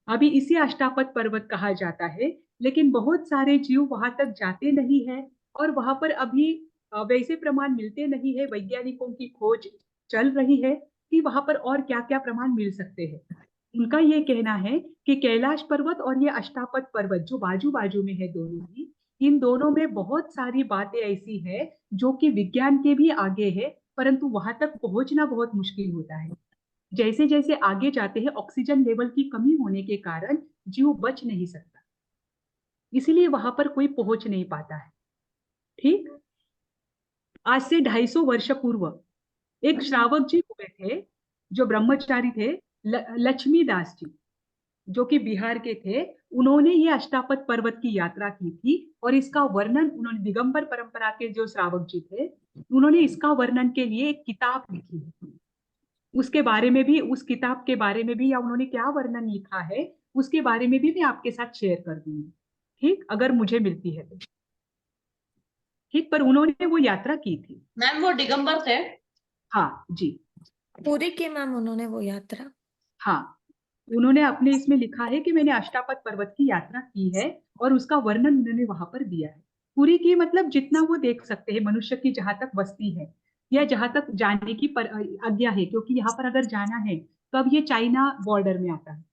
अभी इसे अष्टापद पर्वत कहा जाता है। लेकिन बहुत सारे जीव वहां तक जाते नहीं है, और वहां पर अभी वैसे प्रमाण मिलते नहीं है। वैज्ञानिकों की खोज चल रही है कि वहां पर और क्या क्या प्रमाण मिल सकते हैं। उनका ये कहना है कि कैलाश पर्वत और ये अष्टापद पर्वत जो बाजू बाजू में है दोनों ही, इन दोनों में बहुत सारी बातें ऐसी है जो कि विज्ञान के भी आगे है, परंतु वहां तक पहुंचना बहुत मुश्किल होता है। जैसे जैसे आगे जाते हैं, ऑक्सीजन लेवल की कमी होने के कारण जीव बच नहीं सकता, इसीलिए वहां पर कोई पहुंच नहीं पाता है। ठीक, आज से 250 वर्ष पूर्व एक श्रावक जी हुए थे जो ब्रह्मचारी थे, लक्ष्मी दास जी, जो कि बिहार के थे। उन्होंने ये अष्टापद पर्वत की यात्रा की थी, और इसका वर्णन उन्होंने, दिगंबर परंपरा के जो श्रावक जी थे, उन्होंने इसका वर्णन के लिए एक किताब लिखी है। उसके बारे में भी, उस किताब के बारे में भी, या उन्होंने क्या वर्णन लिखा है उसके बारे में भी मैं आपके साथ शेयर कर दूंगी, ठीक, अगर मुझे मिलती है तो। ठीक, पर उन्होंने वो यात्रा की थी। मैम वो दिगंबर थे? हाँ जी, पूरी की मैम उन्होंने वो यात्रा। हाँ, उन्होंने अपने इसमें लिखा है कि मैंने अष्टापद पर्वत की यात्रा की है, और उसका वर्णन उन्होंने वहां पर दिया है। पूरी की मतलब जितना वो देख सकते हैं, मनुष्य की जहां तक बस्ती है या जहां तक जाने की आज्ञा है, क्योंकि यहाँ पर अगर जाना है तो अब ये चाइना बॉर्डर में आता है।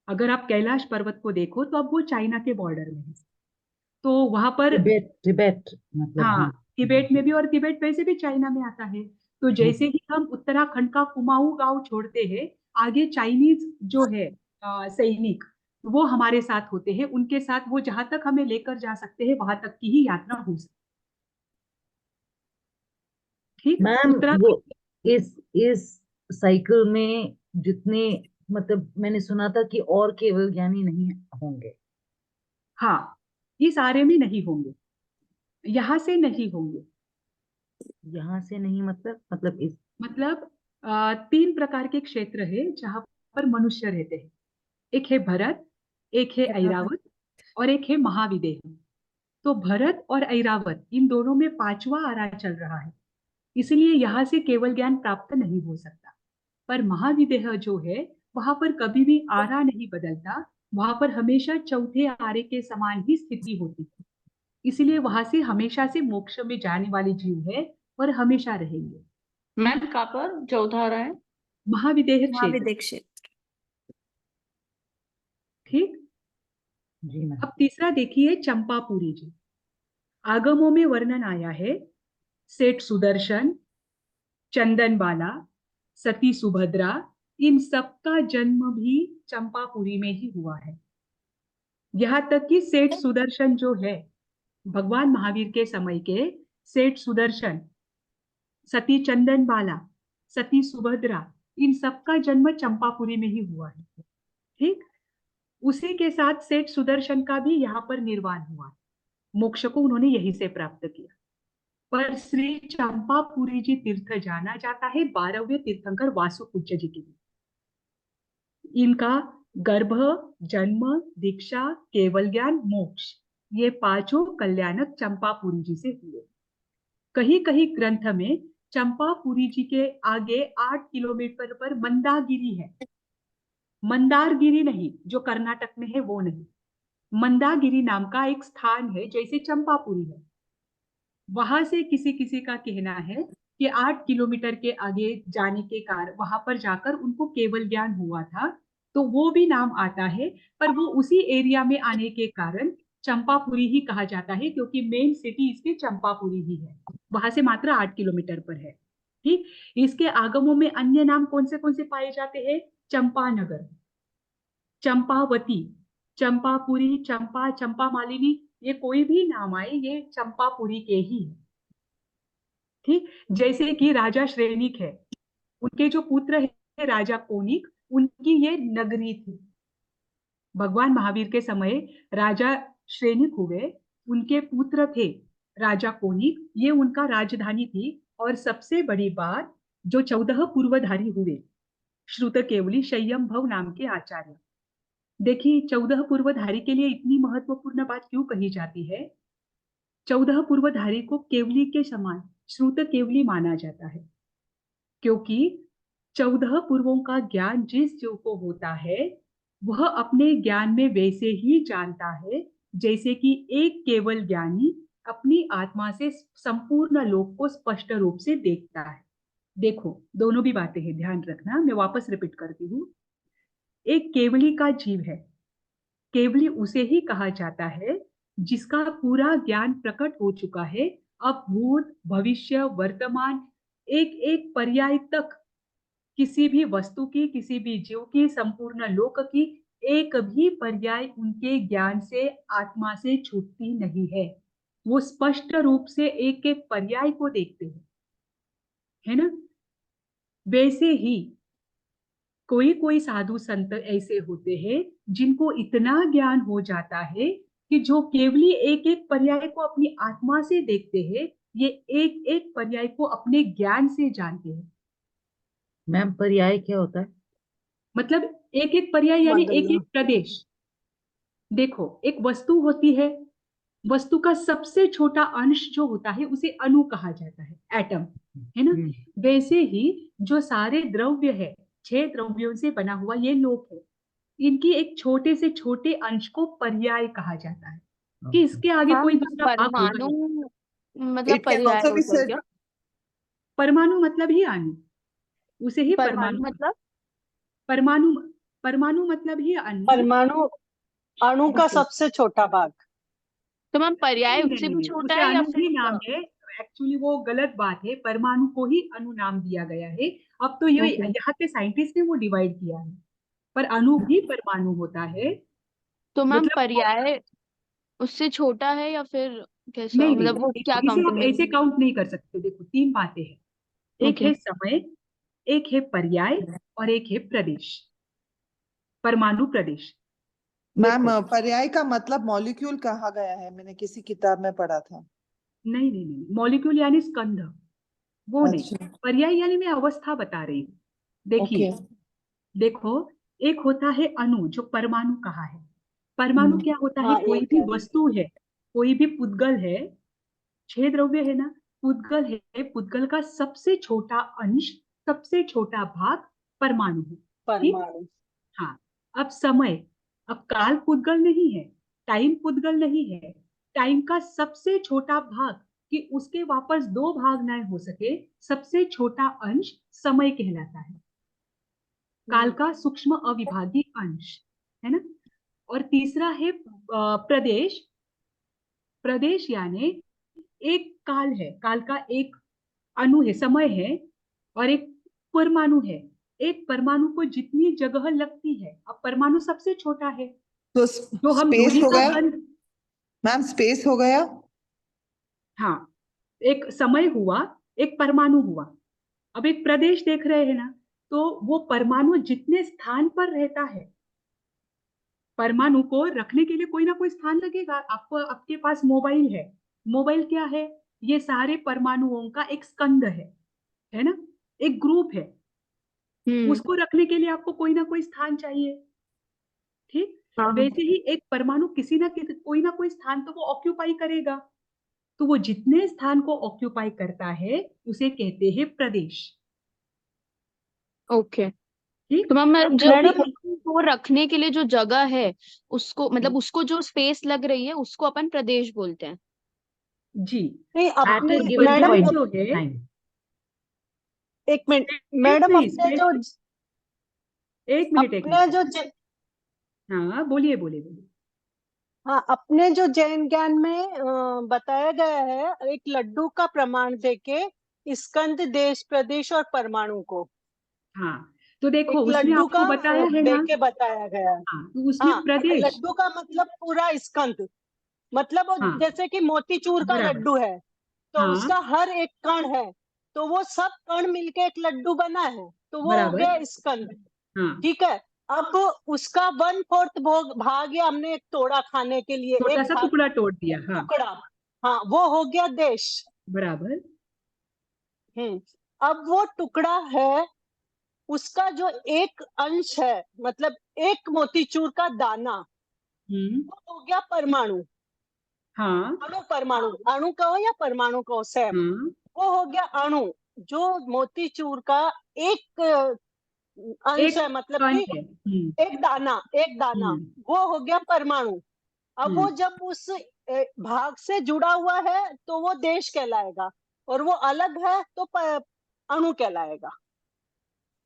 अगर आप कैलाश पर्वत को देखो तो अब वो चाइना के बॉर्डर में है, तो वहां पर, तिब्बत तिब्बत मतलब हाँ, हाँ। तिबेट में भी, और तिबेट वैसे भी चाइना में आता है। तो जैसे ही हम उत्तराखंड का कुमाऊं गांव छोड़ते हैं, आगे चाइनीज जो है सैनिक, वो हमारे साथ होते हैं। उनके साथ वो जहां तक हमें लेकर जा सकते हैं वहां तक की ही यात्रा हो सकती है। ठीक, मैम वो उत्तराखंड, इस साइकिल में जितने, मतलब मैंने सुना था कि और केवल ज्ञानी नहीं होंगे। हाँ, ये सारे में नहीं होंगे, यहाँ से नहीं होंगे। यहाँ से नहीं मतलब इस मतलब 3 प्रकार के क्षेत्र है जहां पर मनुष्य रहते हैं। एक है भरत, एक है ऐरावत। ऐरावत, और एक है महाविदेह। तो भरत और ऐरावत इन दोनों में 5वां आरा चल रहा है, इसलिए यहाँ से केवल ज्ञान प्राप्त नहीं हो सकता। पर महाविदेह जो है वहां पर कभी भी आरा नहीं बदलता, वहां पर हमेशा चौथे आरे के समान ही स्थिति होती है, इसलिए वहां से हमेशा से मोक्ष में जाने वाले जीव है और हमेशा रहेंगे। मैम कहाँ पर चौथा आ रहा है? महाविदेह क्षेत्र। महाविदेह क्षेत्र। ठीक। जी मैम। अब तीसरा देखिए चंपापुरी जी। आगमों में वर्णन आया है सेठ सुदर्शन, चंदनबाला, सती सुभद्रा, इन सबका जन्म भी चंपापुरी में ही हुआ है। यहाँ तक कि सेठ सुदर्शन जो है भगवान महावीर के समय के सेठ सुदर्शन, सती चंदनबाला, सती सुभद्रा, इन सबका जन्म चंपापुरी में ही हुआ है। ठीक। उसी के साथ सेठ सुदर्शन का भी यहाँ पर निर्वाण हुआ, मोक्ष को उन्होंने यहीं से प्राप्त किया। पर श्री चंपापुरी जी तीर्थ जाना जाता है 12वें तीर्थंकर वासुपूज्य जी के लिए। इनका गर्भ, जन्म, दीक्षा, केवल ज्ञान, मोक्ष, ये 5 कल्याणक चंपापुरी जी से हुए। कहीं कहीं ग्रंथ में चंपापुरी जी के आगे 8 किलोमीटर पर मंदागिरी है। मंदारगिरी नहीं, जो कर्नाटक में है वो नहीं, मंदागिरी नाम का एक स्थान है जैसे चंपापुरी है। वहां से किसी किसी का कहना है कि 8 किलोमीटर के आगे जाने के कारण वहां पर जाकर उनको केवल ज्ञान हुआ था, तो वो भी नाम आता है। पर वो उसी एरिया में आने के कारण चंपापुरी ही कहा जाता है, क्योंकि मेन सिटी इसकी चंपापुरी ही है, वहां से मात्र 8 किलोमीटर पर है। ठीक। इसके आगमों में अन्य नाम कौन से पाए जाते हैं? चंपानगर, चंपावती, चंपापुरी, चंपा, चंपा मालिनी, ये कोई भी नाम आए ये चंपापुरी के ही है। ठीक। जैसे कि राजा श्रेणिक है, उनके जो पुत्र है राजा कोनिक, उनकी ये नगरी थी। भगवान महावीर के समय राजा श्रेणिक हुए, उनके पुत्र थे राजा कोनिक, ये उनका राजधानी थी। और सबसे बड़ी बात, जो 14 पूर्वधारी हुए श्रुत केवली शय्यंभव नाम के आचार्य। देखिए 14 पूर्वधारी के लिए इतनी महत्वपूर्ण बात क्यों कही जाती है? 14 पूर्वधारी को केवली के समान श्रुत केवली माना जाता है, क्योंकि 14 पूर्वों का ज्ञान जिस जीव को होता है वह अपने ज्ञान में वैसे ही जानता है जैसे कि एक केवल ज्ञानी अपनी आत्मा से संपूर्ण लोक को स्पष्ट रूप से देखता है। देखो दोनों भी बातें हैं, ध्यान रखना, मैं वापस रिपीट करती हूँ। एक केवली का जीव है, केवली उसे ही कहा जाता है जिसका पूरा ज्ञान प्रकट हो चुका है। अब भूत, भविष्य, वर्तमान, एक एक पर्याय तक किसी भी वस्तु की, किसी भी जीव की, संपूर्ण लोक की एक भी पर्याय उनके ज्ञान से, आत्मा से छूटती नहीं है। वो स्पष्ट रूप से एक एक पर्याय को देखते हैं, है ना? वैसे ही कोई कोई साधु संत ऐसे होते हैं जिनको इतना ज्ञान हो जाता है कि जो केवली एक एक पर्याय को अपनी आत्मा से देखते हैं, ये एक एक पर्याय को अपने ज्ञान से जानते हैं। मैम पर्याय क्या होता है? मतलब एक एक पर्याय यानी एक एक प्रदेश। देखो एक वस्तु होती है, वस्तु का सबसे छोटा अंश जो होता है उसे अणु कहा जाता है, एटम, है ना? वैसे ही जो सारे द्रव्य है, 6 द्रव्यों से बना हुआ ये लोक है, इनकी एक छोटे से छोटे अंश को पर्याय कहा जाता है कि इसके आगे कोई दूसरा भाग होगा परमाणु नहीं। मतलब It can पर्याय also be होता है said. क्या? परमाणु मतलब ही अणु, उसे ही परमाणु परमाणु, मतलब परमाणु, परमाणु मतलब ही अणु। परमाणु अणु का सबसे छोटा भाग। तो मैम पर्याय नहीं, उससे नहीं, भी नहीं, छोटा उसे है या अणु ही नाम फिर? है। एक्चुअली वो गलत बात है, परमाणु को ही अणु नाम दिया गया है। अब तो ये Okay. यहाँ के साइंटिस्ट ने वो डिवाइड किया है, पर अणु भी परमाणु होता है। तो मैम मतलब पर्याय उससे छोटा है या फिर कैसा, नहीं, मतलब वो नहीं, क्या इसे काउंट आप में? ऐसे काउंट नहीं कर सकते। देखो 3 बातें हैं, एक ओके है समय, एक है पर्याय और एक है प्रदेश, परमाणु प्रदेश। मैम देखो पर्याय का मतलब मॉलिक्यूल कहा गया है, मैंने किसी किताब में पढ़ा था। नहीं, नहीं, नहीं, मॉलिक्यूल यानी स्कंध, वो नहीं। अच्छा, पर्याय यानी मैं अवस्था बता रही हूँ। ओके। देखिए देखो, एक होता है अणु जो परमाणु कहा है। परमाणु क्या होता है? हाँ कोई एक भी है। वस्तु है, कोई भी पुद्गल है, 6 द्रव्य है ना, पुद्गल है, पुद्गल का सबसे छोटा अंश, सबसे छोटा भाग परमाणु है। ठीक। परमाणु। हाँ। अब समय, अब काल पुद्गल नहीं है, टाइम पुद्गल नहीं है, टाइम का सबसे छोटा भाग, कि उसके वापस 2 भाग ना हो सके, सबसे छोटा अंश समय कहलाता है, काल का सूक्ष्म अविभाज्य अंश, है ना। और तीसरा है प्रदेश। प्रदेश यानी एक काल है, काल का एक अणु है, समय है, और एक परमाणु है। एक परमाणु को जितनी जगह लगती है, अब परमाणु सबसे छोटा है, तो जो हम स्पेस दूरी हो का गया कण, मैम, स्पेस हो गया। हाँ, एक समय हुआ, एक परमाणु हुआ। अब एक प्रदेश देख रहे हैं ना, तो वो परमाणु जितने स्थान पर रहता है, परमाणु को रखने के लिए कोई ना कोई स्थान लगेगा। आपको, आपके पास मोबाइल है, मोबाइल क्या है, ये सारे परमाणुओं का एक स्कंद है ना, एक ग्रुप है। उसको रखने के लिए आपको कोई ना कोई स्थान चाहिए। ठीक। हाँ। वैसे ही एक परमाणु किसी ना कोई ना कोई स्थान तो वो ऑक्यूपाई करेगा, तो वो जितने स्थान को ऑक्यूपाई करता है उसे कहते हैं प्रदेश। ओके। ठीक। तो मैम अब जो मैडम, को रखने के लिए जो जगह है, उसको मतलब उसको जो स्पेस लग रही है उसको अपन प्रदेश बोलते हैं। जी, नहीं At अपने a given madam Pradesh point जो of है, time. एक मिनट, स्पेस मैडम नहीं, अपने स्पेस, जो एक मिनट, एक अपने मिनट। जो हाँ, बोलिए बोलिए बोलिए। हाँ, अपने जो जैन ज्ञान में बताया गया है, एक लड्डू का प्रमाण देके स्कंद, देश, प्रदेश और परमाणु को हाँ, तो देखो एक उसमें लड्डू आपको का बताया है ना। देके बताया गया है। हाँ, तो उसमें हाँ, प्रदेश। लड्डू का मतलब पूरा स्कंद, मतलब वो हाँ, जैसे कि मोतीचूर का बराबर। लड्डू है, तो हाँ, उसका हर एक कण है, तो वो सब कण मिलके एक लड्डू बना है, तो वो हो बराबर। गया स्कंद। हाँ, ठीक है। अब उसका 1/4 भाग या हमने एक तोड़ा खाने के लिए, छोटा एक सा भाग टुकड़ा तोड़ दिया। हाँ, टुकड़ा, हाँ, वो हो गया देश। बराबर। अब वो टुकड़ा है, उसका जो एक अंश है, मतलब एक मोतीचूर का दाना, वो हो गया परमाणु। हाँ, अणु, परमाणु, अणु कहो या परमाणु कहो, सेम। हाँ, वो हो गया अणु, जो मोतीचूर का एक अंश एक है, मतलब कण कि है। एक दाना, एक दाना, वो हो गया परमाणु। अब वो जब उस भाग से जुड़ा हुआ है तो वो देश कहलाएगा, और वो अलग है तो अणु कहलाएगा।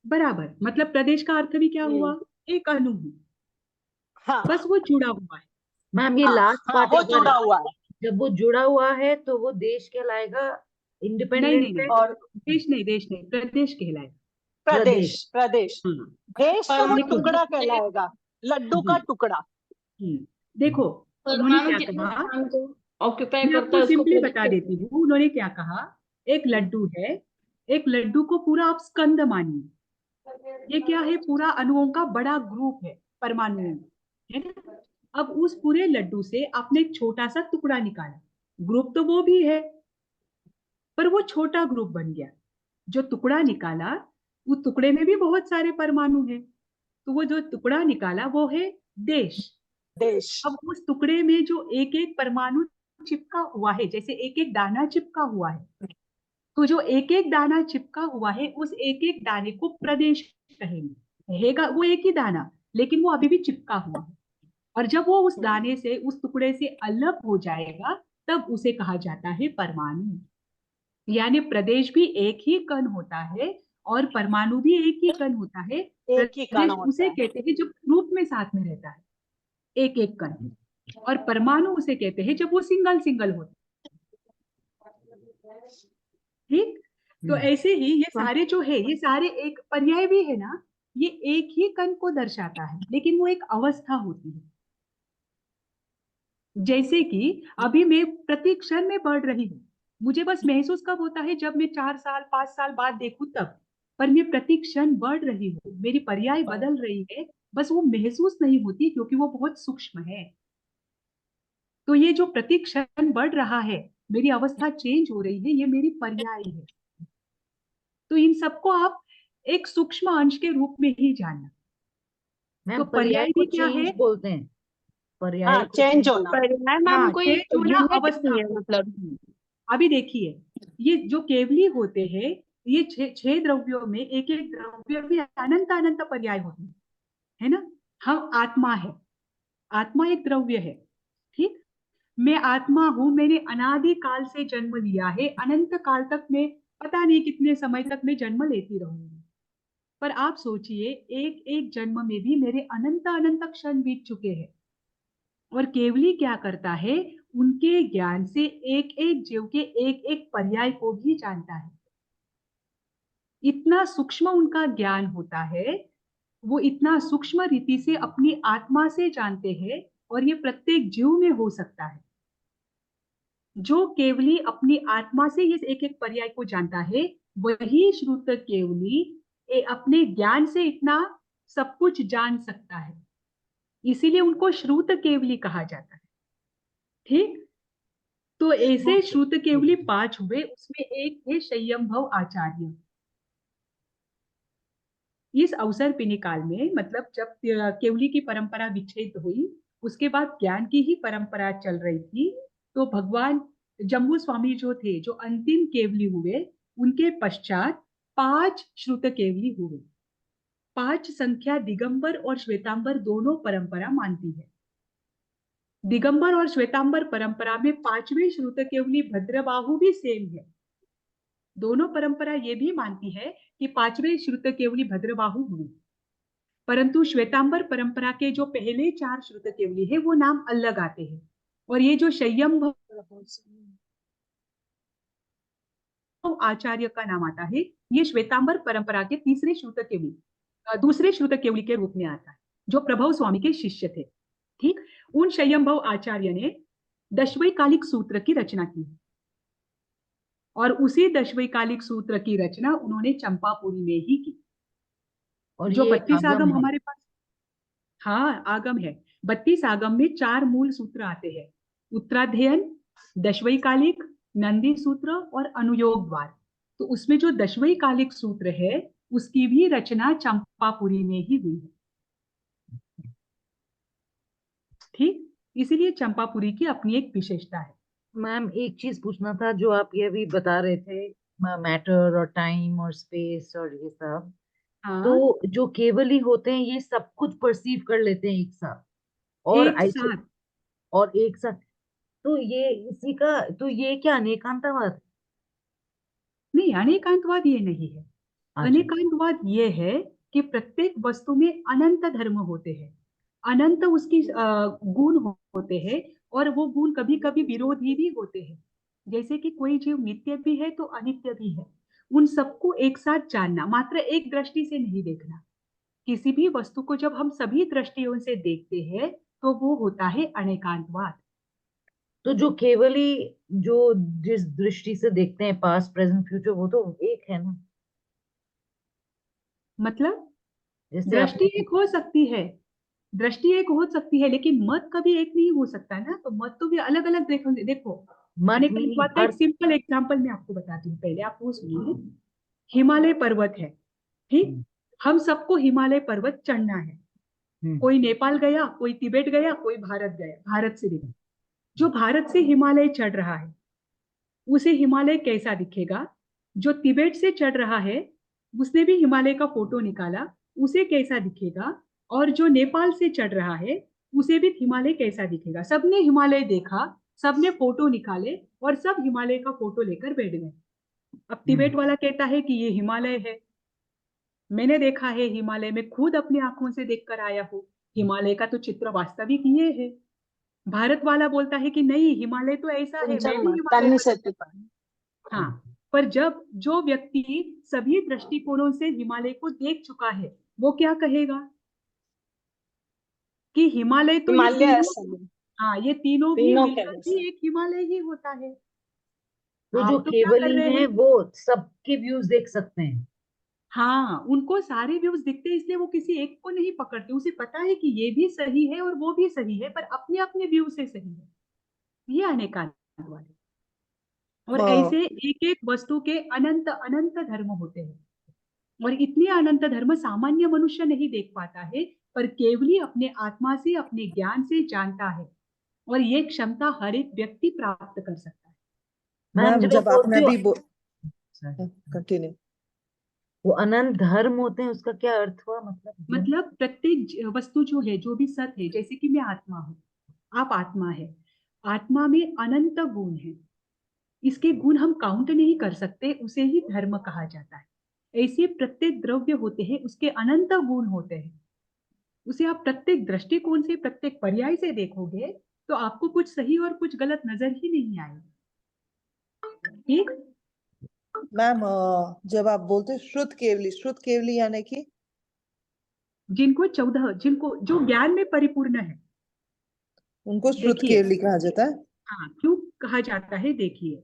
बराबर, मतलब प्रदेश का अर्थ भी क्या हुआ, एक अणु। हाँ, बस वो जुड़ा हुआ है। मैम ये हाँ, लास्ट हाँ, पार्ट वो अगर जुड़ा हुआ है। जब वो जुड़ा हुआ है तो वो देश कहलाएगा, नहीं नहीं इंडिपेंडेंट है नहीं, और देश नहीं, देश नहीं, प्रदेश कहलाएगा। प्रदेश, प्रदेश। प्रदेश, हाँ, देश तो वो देखो। टुकड़ा कहलाएगा, लड्डू का जी, टुकड़ा। देखो, उन्होंने परमाणु क्या जितना कहा, स्थान को ऑक्यूपाई मैं करता आपको है उसको सिंपली प्रदेश बता कहते देती हूँ। उन्होंने क्या कहा, एक लड्डू है, एक लड्डू को पूरा आप स्कंद मानिए, ये क्या है, पूरा अणुओं का बड़ा ग्रुप है, परमाणुओं, है ना। अब उस पूरे लड्डू से आपने एक छोटा सा टुकड़ा निकाला, ग्रुप तो वो भी है, पर वो छोटा ग्रुप बन गया। जो टुकड़ा निकाला, उस टुकड़े में भी बहुत सारे परमाणु हैं, तो वो जो टुकड़ा निकाला वो है देश। देश। अब उस टुकड़े में जो एक एक परमाणु चिपका हुआ है, जैसे एक एक दाना चिपका हुआ है, तो जो एक एक दाना चिपका हुआ है, उस एक एक दाने को प्रदेश कहेंगे। रहेगा वो एक ही दाना, लेकिन वो अभी भी चिपका हुआ है। और जब वो उस दाने से, उस टुकड़े से अलग हो जाएगा, तब उसे कहा जाता है परमाणु। यानी प्रदेश भी एक ही कण होता है, और परमाणु भी एक ही कण होता है। एक ही कण प्रदेश होता उसे है। कहते हैं जब ग्रुप में साथ में रहता है, एक एक कण, और परमाणु उसे कहते हैं जब वो सिंगल सिंगल होता है। ठीक। तो ऐसे ही ये सारे जो है, ये सारे एक पर्याय भी है ना, ये एक ही कण को दर्शाता है, लेकिन वो एक अवस्था होती है। जैसे कि अभी मैं प्रति क्षण में बढ़ रही हूँ, मुझे बस महसूस कब होता है, जब मैं 4 साल 5 साल बाद देखूं तब। पर मैं प्रति क्षण बढ़ रही हूँ, मेरी पर्याय बदल रही है, बस वो महसूस नहीं होती क्योंकि वो बहुत सूक्ष्म है। तो ये जो प्रति क्षण बढ़ रहा है, मेरी अवस्था चेंज हो रही है, ये मेरी पर्याय है। तो इन सबको आप एक सूक्ष्म अंश के रूप में ही जानना। मैम तो पर्याय पर्याय को भी क्या है, चेंज बोलते हैं, पर्याय हाँ को चेंज होना। पर्याय मैम हाँ, कोई चेंज होना यूनिट अवस्था नहीं है को। मतलब। अभी देखिए, ये जो केवली होते हैं, ये छह द्रव्यों में एक एक द्रव्य में अनंत अनंत पर्याय होते हैं, है ना। हम आत्मा है, आत्मा एक द्रव्य है, ठीक। मैं आत्मा हूं, मैंने अनादि काल से जन्म लिया है, अनंत काल तक मैं पता नहीं कितने समय तक मैं जन्म लेती रहूंगी। पर आप सोचिए, एक एक जन्म में भी मेरे अनंत अनंत क्षण बीत चुके हैं। और केवली क्या करता है, उनके ज्ञान से एक एक जीव के एक एक पर्याय को भी जानता है। इतना सूक्ष्म उनका ज्ञान होता है, वो इतना सूक्ष्म रीति से अपनी आत्मा से जानते हैं, और ये प्रत्येक जीव में हो सकता है। जो केवली अपनी आत्मा से ये एक एक पर्याय को जानता है, वही श्रुत केवली अपने ज्ञान से इतना सब कुछ जान सकता है। इसीलिए उनको श्रुत केवली कहा जाता है, ठीक। तो ऐसे श्रुत केवली 5 हुए, उसमें एक थे संयमभव आचार्य। इस अवसर पिनी काल में, मतलब जब केवली की परंपरा विच्छेद हुई, उसके बाद ज्ञान की ही परंपरा चल रही थी, तो भगवान जम्बू स्वामी जो थे, जो अंतिम केवली हुए, उनके पश्चात 5 श्रुत केवली हुए। 5 संख्या दिगंबर और श्वेतांबर दोनों परंपरा मानती है। दिगंबर और श्वेतांबर परंपरा में 5वें श्रुत केवली भद्रबाहु भी सेम है। दोनों परंपरा ये भी मानती है कि 5वें श्रुत केवली भद्रबाहु हुए, परंतु श्वेतांबर परंपरा के जो पहले 4 श्रुत केवली है, वो नाम अलग आते हैं। और ये जो संयम आचार्य का नाम आता है, ये श्वेतांबर परंपरा के तीसरे श्रुत केवली, दूसरे श्रुत केवली के रूप में आता है, जो प्रभव स्वामी के शिष्य थे, ठीक। उन संयमभव आचार्य ने दशवैकालिक सूत्र की रचना की, और उसी दशवैकालिक सूत्र की रचना उन्होंने चंपापुरी में ही की। और जो ये 32 आगम आगम है। हमारे पास, हाँ आगम है। 32 आगम में 4 मूल सूत्र आते हैं, उत्तराध्ययन, दशवैकालिक, नंदी सूत्र और अनुयोग द्वार। तो उसमें जो दशवैकालिक सूत्र है, उसकी भी रचना चंपापुरी में ही हुई है, ठीक। इसीलिए चंपापुरी की अपनी एक विशेषता है। मैम एक चीज पूछना था, जो आप ये अभी बता रहे थे, मैटर और टाइम और स्पेस और ये सब, हाँ, तो जो केवली होते हैं ये सब कुछ परसीव कर लेते हैं एक साथ, और एक साथ। और एक साथ, तो ये इसी का, तो ये क्या अनेकांतवाद? नहीं, अनेकांतवाद ये नहीं है। अच्छा। अनेकांतवाद ये है कि प्रत्येक वस्तु में अनंत धर्म होते हैं, अनंत उसकी गुण होते हैं, और वो गुण कभी कभी विरोधी भी होते हैं। जैसे कि कोई जीव नित्य भी है तो अनित्य भी है। उन सबको एक साथ जानना, मात्र एक दृष्टि से नहीं देखना। किसी भी वस्तु को जब हम सभी दृष्टियों से देखते हैं, तो वो होता है अनेकांतवाद। तो जो केवली, जो जिस दृष्टि से देखते हैं पास्ट प्रेजेंट फ्यूचर, वो तो एक है ना। मतलब जैसे दृष्टि आपने, एक हो सकती है, दृष्टि एक हो सकती है, लेकिन मत कभी एक नहीं हो सकता ना। तो मत तो भी अलग अलग देखोगे। देखो, मत मीनिंग अनेकांतवाद का एक अर्थ। सिंपल एग्जांपल मैं आपको बताती हूँ, पहले आप वो सुनिए। हिमालय पर्वत है, ठीक। हम सबको हिमालय पर्वत चढ़ना है। कोई नेपाल गया, कोई तिब्बत गया, कोई भारत गया, भारत से दिखा। जो भारत से हिमालय चढ़ रहा है, उसे हिमालय कैसा दिखेगा? जो तिब्बत से चढ़ रहा है, उसने भी हिमालय का फोटो निकाला, उसे कैसा दिखेगा? और जो नेपाल से चढ़ रहा है, उसे भी हिमालय कैसा दिखेगा? सबने हिमालय देखा, सबने फोटो निकाले, और सब हिमालय का फोटो लेकर बैठ गए। अब तिब्बत वाला कहता है कि ये हिमालय है, मैंने देखा है हिमालय में, खुद अपनी आंखों से देखकर आया हूँ, हिमालय का तो चित्र वास्तविक ये है। भारत वाला बोलता है कि नहीं, हिमालय तो ऐसा है, मैं भी हिमालय पर। हाँ, पर जब जो व्यक्ति सभी दृष्टिकोणों से हिमालय को देख चुका है, वो क्या कहेगा कि हिमालय तो ये हिमालय तीनों, हाँ, ये तीनों भी तीनों मिलकर के ही एक हिमालय ही होता है। तो जो आप तो क्या कर केवली रहे हैं हैं? वो सबके व्यूज देख सकते हैं। हाँ, उनको सारे व्यूज दिखते हैं, इसलिए वो किसी एक को नहीं पकड़ते। उसे पता है कि ये भी सही है और वो भी सही है, पर अपने अपने व्यू से सही है। ये अनेकांतवाद है। और हाँ। ऐसे एक एक वस्तु के अनंत अनंत धर्म होते हैं, और इतने अनंत धर्म सामान्य मनुष्य नहीं देख पाता है, पर केवली अपने आत्मा से, अपने ज्ञान से जानता है, और ये क्षमता हर एक व्यक्ति प्राप्त कर सकता है। मैम मैम जो जब आपने जो अभी कंटिन्यू, वो अनंत धर्म होते हैं, उसका क्या अर्थ हुआ? मतलब प्रत्येक वस्तु जो है, जो भी सत है, जैसे कि मैं आत्मा हूँ, आप आत्मा है, आत्मा में अनंत गुण है, इसके गुण हम काउंट नहीं कर सकते, उसे ही धर्म कहा जाता है। ऐसे प्रत्येक द्रव्य होते हैं, उसके अनंत गुण होते हैं, उसे आप प्रत्येक दृष्टिकोण से, प्रत्येक पर्याय से देखोगे तो आपको कुछ सही और कुछ गलत नजर ही नहीं आएगा। ठीक। मैम जब आप बोलते श्रुत केवली यानी कि जिनको जो ज्ञान में परिपूर्ण है, उनको श्रुत देखिए, केवली कहा जाता है। हाँ, क्यों कहा जाता है? देखिए,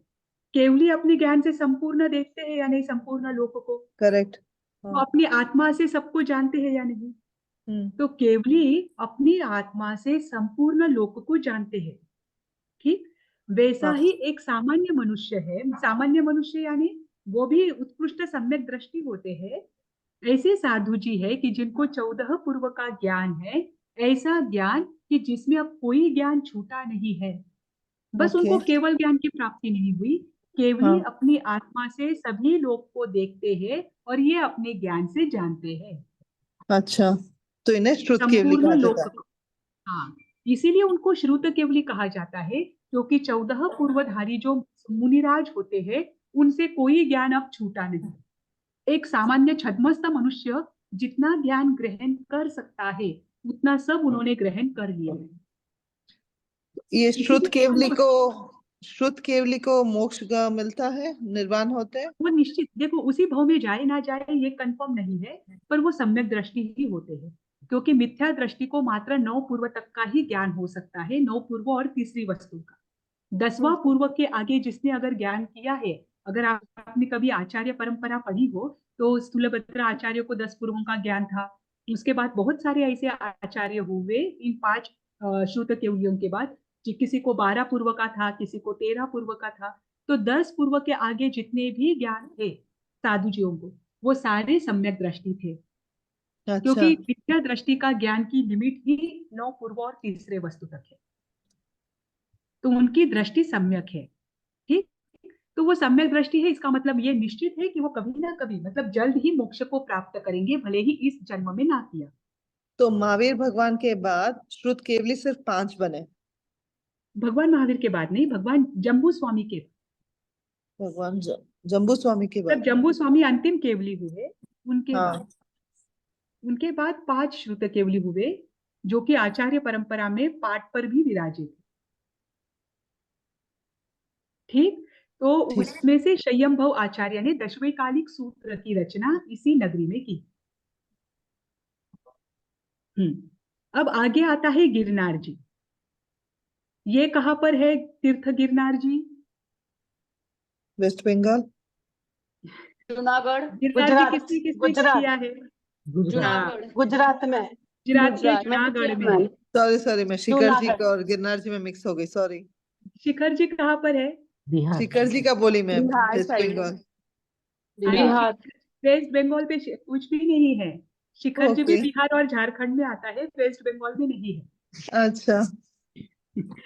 केवली अपने ज्ञान से संपूर्ण देखते हैं या नहीं, संपूर्ण लोक को? करेक्ट। वो अपनी आत्मा से सबको जानते हैं या नहीं? हम्म। तो केवली अपनी आत्मा से संपूर्ण लोक को जानते हैं। ठीक। वैसा हाँ। ही एक सामान्य मनुष्य है, सामान्य मनुष्य यानी वो भी उत्कृष्ट सम्यक दृष्टि होते हैं। ऐसे साधु जी है कि जिनको 14 पूर्व का ज्ञान है, ऐसा ज्ञान कि जिसमें अब कोई ज्ञान छूटा नहीं है। बस ओके। उनको केवल ज्ञान की प्राप्ति नहीं हुई, केवली हाँ। अपनी आत्मा से सभी लोग को देखते हैं और ये अपने ज्ञान से जानते हैं अच्छा, तो इन्हें श्रुत केवली संपूर्ण कहा लोक जाता है। को। हाँ, इसीलिए उनको श्रुत केवली कहा जाता है, क्योंकि 14 पूर्वधारी जो मुनिराज होते हैं, उनसे कोई ज्ञान अब छूटा नहीं। एक सामान्य छद्मस्त मनुष्य जितना ज्ञान ग्रहण कर सकता है, उतना सब उन्होंने ग्रहण कर लिया है। ये इसीलिए श्रुत केवली को मोक्ष मिलता है, निर्वाण होते हैं। वो निश्चित, देखो, उसी भाव में जाए ना जाए ये कंफर्म नहीं है, पर वो सम्यक दृष्टि ही होते हैं, क्योंकि मिथ्या दृष्टि को मात्र 9 पूर्व तक का ही ज्ञान हो सकता है, 9 पूर्व और तीसरी वस्तु का। 10वां पूर्व के आगे जिसने अगर ज्ञान किया है, अगर आपने कभी आचार्य परंपरा पढ़ी हो, तो स्थूलभद्र आचार्य को 10 पूर्वों का ज्ञान था। उसके बाद बहुत सारे ऐसे आचार्य हुए इन 5 श्रुत केवलियों के बाद, किसी को 12 पूर्व का था, किसी को 13 पूर्व का था। तो 10 पूर्व के आगे जितने भी ज्ञान थे साधु जियों को, वो सारे सम्यक दृष्टि थे, अच्छा। क्योंकि मिथ्या दृष्टि का ज्ञान की लिमिट ही 9 पूर्व और तीसरे वस्तु तक है, तो उनकी दृष्टि सम्यक है। ठीक। तो वो सम्यक दृष्टि है, इसका मतलब ये निश्चित है कि वो कभी ना कभी, मतलब जल्द ही मोक्ष को प्राप्त करेंगे, भले ही इस जन्म में ना किया। तो महावीर भगवान के बाद श्रुत केवली सिर्फ 5 बने। भगवान महावीर के बाद नहीं, भगवान जम्बू स्वामी के, भगवान जम्बू स्वामी के जब बाद। जम्बू स्वामी अंतिम केवली हुए, उनके हाँ। बाद, उनके बाद 5 श्रुत केवली हुए, जो कि आचार्य परंपरा में पाठ पर भी विराजित थे। ठीक। तो ठीक। उसमें से संयमभव आचार्य ने 10वें कालिक सूत्र की रचना इसी नगरी में की। अब आगे आता है गिरनार जी। ये कहां पर है तीर्थ गिरनार जी? वेस्ट जूनागढ़। गिरनार जी गुजरात, किसने किसने गुजरात, किया है? गुजरात। गुजरात में, गुजरात के गुजरात में जूनागढ़ में। में। सॉरी मैं शिखर जी जूनागढ़। का और गिरनार जी में मिक्स हो गई, सॉरी। शिखर जी कहाँ पर है? बिहार। शिखर जी का बोली मैं, बिहार वेस्ट साइड। बंगाल। अरे बिहार। वेस्ट बंगाल पे कुछ भी नहीं है। शिखर जी भी ओके। बिहार और झारखंड में आता है, वेस्ट बंगाल में नहीं है। अच्छा।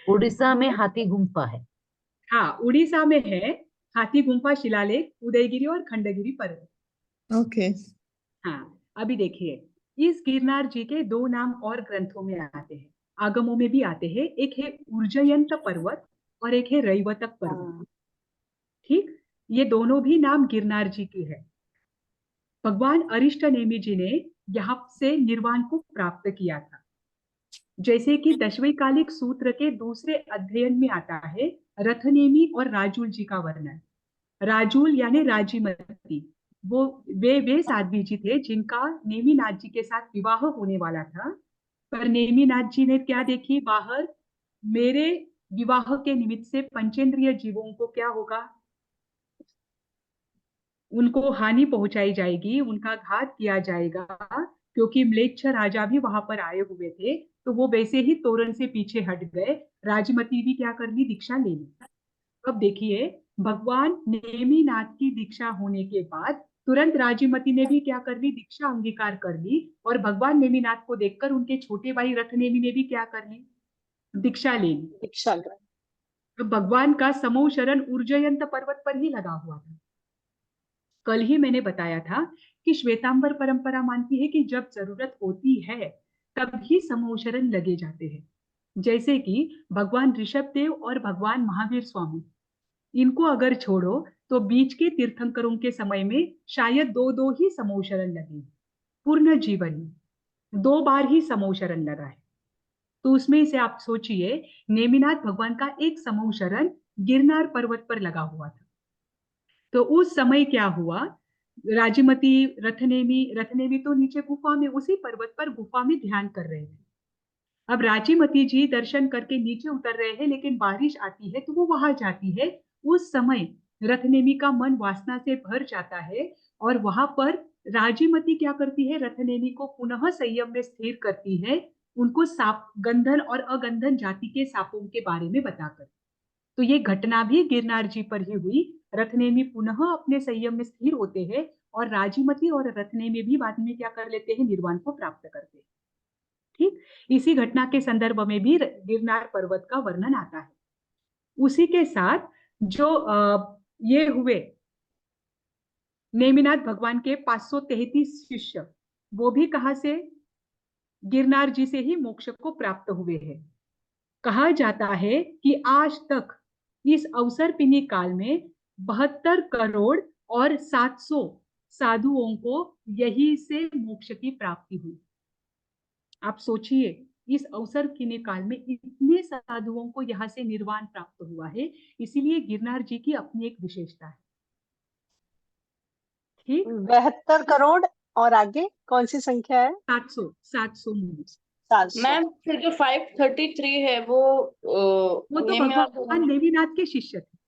उड़ीसा में हाथी गुम्फा है। हाँ, उड़ीसा में है हाथी गुम्फा, शिलालेख, उदयगिरी और खंडगिरी पर्वत। ओके। हाँ, अभी देखिए, इस गिरनार जी के 2 नाम और ग्रंथों में आते हैं, आगमों में भी आते हैं। एक है उर्जयंत पर्वत और एक है रैवतक पर्वत। ठीक। ये दोनों भी नाम गिरनार जी की है। भगवान अरिष्ट नेमि जी ने यहाँ से निर्वाण को प्राप्त किया था। जैसे कि 10वें कालिक सूत्र के दूसरे अध्ययन में आता है रथनेमि और राजूल जी का वर्णन। राजूल यानी राजीमती, वो वे साध्वी जी थे जिनका नेमिनाथ जी के साथ विवाह होने वाला था, पर नेमिनाथ जी ने क्या देखी बाहर, मेरे विवाह के निमित्त से पंचेंद्रिय जीवों को क्या होगा, उनको हानि पहुंचाई जाएगी, उनका घात किया जाएगा, क्योंकि म्लेच्छ राजा भी वहां पर आए हुए थे। तो वो वैसे ही तोरण से पीछे हट गए, राजमती भी क्या कर ली, दीक्षा ले ली। अब देखिए, भगवान नेमिनाथ की दीक्षा होने के बाद तुरंत राजीमती ने भी क्या कर ली, दीक्षा अंगीकार कर ली, और भगवान नेमिनाथ को देखकर उनके छोटे भाई रथनेमि ने भी क्या कर ली, दीक्षा ले ली। दीक्षा ग्रहण। तो भगवान का समूह शरण उर्जयंत पर्वत पर ही लगा हुआ था। कल ही मैंने बताया था कि श्वेतांबर परंपरा मानती है कि जब जरूरत होती है तभी समूह शरण लगे जाते हैं। जैसे कि भगवान ऋषभ देव और भगवान महावीर स्वामी, इनको अगर छोड़ो तो बीच के तीर्थंकरों के समय में शायद दो ही समूह शरण लगे। पूर्ण जीवन में 2 बार ही समूह शरण लगा है। तो उसमें से आप सोचिए, नेमिनाथ भगवान का एक समूह शरण गिरनार पर्वत पर लगा हुआ था। तो उस समय क्या हुआ, राजीमती, रथनेमि तो नीचे गुफा में, उसी पर्वत पर गुफा में ध्यान कर रहे थे। अब राजीमती जी दर्शन करके नीचे उतर रहे हैं, लेकिन बारिश आती है तो वो वहां जाती है। उस समय रथनेमि का मन वासना से भर जाता है, और वहां पर राजीमती क्या करती है, रथनेमि को पुनः संयम में स्थिर करती है, उनको साप, गंधन और अगंधन जाति के सांपों के बारे में बताकर। तो ये घटना भी गिरनार जी पर ही हुई। रथनेमि पुनः अपने संयम में स्थिर होते हैं, और राजीमती और रथनेमि भी बाद में क्या कर लेते हैं, निर्वाण को प्राप्त करते हैं। ठीक, इसी घटना के संदर्भ में भी गिरनार पर्वत का वर्णन आता है। उसी के साथ जो ये हुए नेमिनाथ भगवान के 533 शिष्य, वो भी कहां से, गिरनार जी से ही मोक्ष को प्राप्त हुए हैं। कहा जाता है कि आज तक इस अवसरपिनी काल में 72 करोड़ और 700 साधुओं को यही से मोक्ष की प्राप्ति हुई। आप सोचिए, इस अवसर के काल में इतने साधुओं को यहाँ से निर्वाण प्राप्त हुआ है। इसीलिए गिरनार जी की अपनी एक विशेषता है। ठीक, 72 करोड़ और आगे कौन सी संख्या है? 700 700। मैम फिर जो 533 है वो वो तो भगवान नेमिनाथ के शिष्य थे।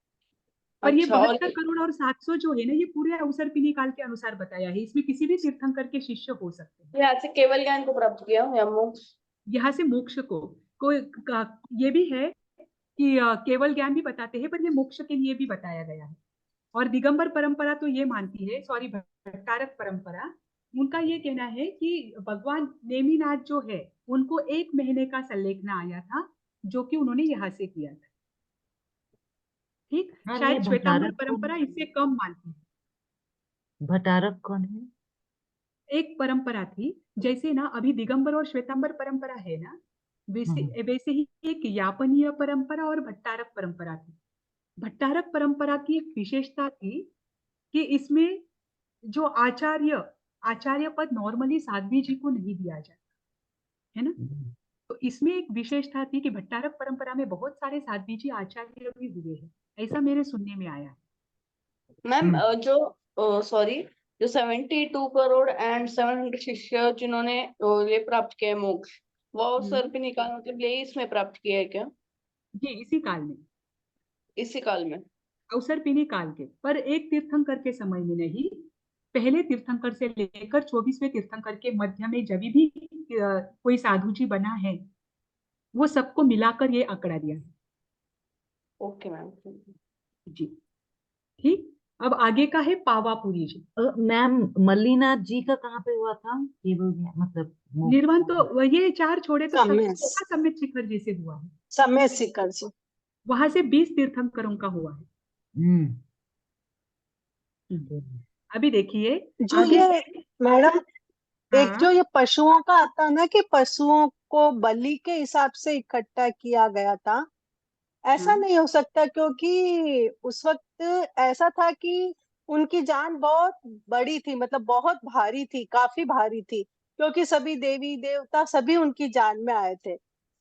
पर ये अच्छा, और 72 करोड़ और 700 जो है ना, ये पूरे अवसरपिनी काल के अनुसार बताया है। इसमें किसी भी तीर्थंकर के शिष्य हो सकते हैं। यहाँ से केवल ज्ञान को प्राप्त किया या मोक्ष? यहाँ से मोक्ष को कोई ये भी है कि केवल ज्ञान भी बताते हैं, पर ये मोक्ष के लिए भी बताया गया है। और दिगंबर परंपरा तो ये मानती है, सॉरी, भट्टारक परंपरा, उनका ये कहना है कि भगवान नेमिनाथ जो है, उनको 1 महीने का संलेखना आया था, जो कि उन्होंने यहाँ से किया था। ठीक, हाँ, ये शायद श्वेतांबर भट्टारक परंपरा कौन, इससे कम मानती है। भट्टारक कौन है? एक परंपरा थी, जैसे ना अभी दिगंबर और श्वेतांबर परंपरा है ना, वैसे ही एक यापनीय परंपरा और भट्टारक परंपरा थी। भट्टारक परंपरा की एक विशेषता थी कि इसमें जो आचार्य पद नॉर्मली साध्वी जी को नहीं दिया जाता है ना। तो इसमें एक विशेषता थी कि भट्टारक परंपरा में बहुत सारे साध्वी जी आचार्य भी हुए हैं, ऐसा मेरे सुनने में आया है। मैम जो सॉरी, जो 72 करोड़ एंड 700 शिष्य जिन्होंने ये प्राप्त किया है मोक्ष, वो अवसर पे निकाल, मतलब यही इसमें प्राप्त किया है क्या? जी, इसी काल में, इसी काल में। अवसरपिनी काल के, पर एक तीर्थंकर के समय में नहीं, पहले तीर्थंकर से लेकर 24वें तीर्थंकर के मध्य में जब भी कोई साधु जी बना है, वो सबको मिलाकर ये आंकड़ा दिया है। Okay ma'am. जी, ठीक। अब आगे का है पावापुरी जी। मैम मल्लीनाथ जी का कहाँ पे हुआ था? केवल मतलब निर्वाण तो ये 4 छोड़े तो सम्मेद। सबका सम्मेद शिखर जी से हुआ है। सम्मेद शिखर जी, वहां से 20 तीर्थंकरों का हुआ है। अभी देखिए जो आगे ये मैडम, एक हाँ, जो ये पशुओं का आता है ना कि पशुओं को बलि के हिसाब से इकट्ठा किया गया था, ऐसा हाँ, नहीं हो सकता? क्योंकि उस वक्त ऐसा था कि उनकी जान बहुत बड़ी थी, मतलब बहुत भारी थी, काफी भारी थी, क्योंकि सभी देवी देवता सभी उनकी जान में आए थे।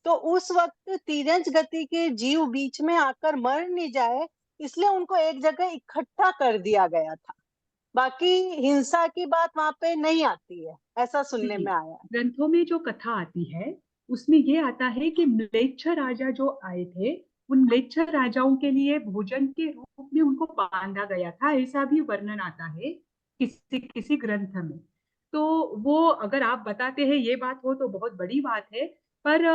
तो उस वक्त तीरंज गति के जीव बीच में आकर मर नहीं जाए, इसलिए उनको एक जगह इकट्ठा कर दिया गया था। बाकी हिंसा की बात वहां पे नहीं आती है, ऐसा सुनने में आया है। ग्रंथों में जो कथा आती है उसमें ये आता है कि म्लेच्छ राजा जो आए थे, उन म्लेच्छ राजाओं के लिए भोजन के रूप में उनको बांधा गया था, ऐसा भी वर्णन आता है किसी किसी ग्रंथ में। तो वो अगर आप बताते हैं ये बात हो तो बहुत बड़ी बात है, पर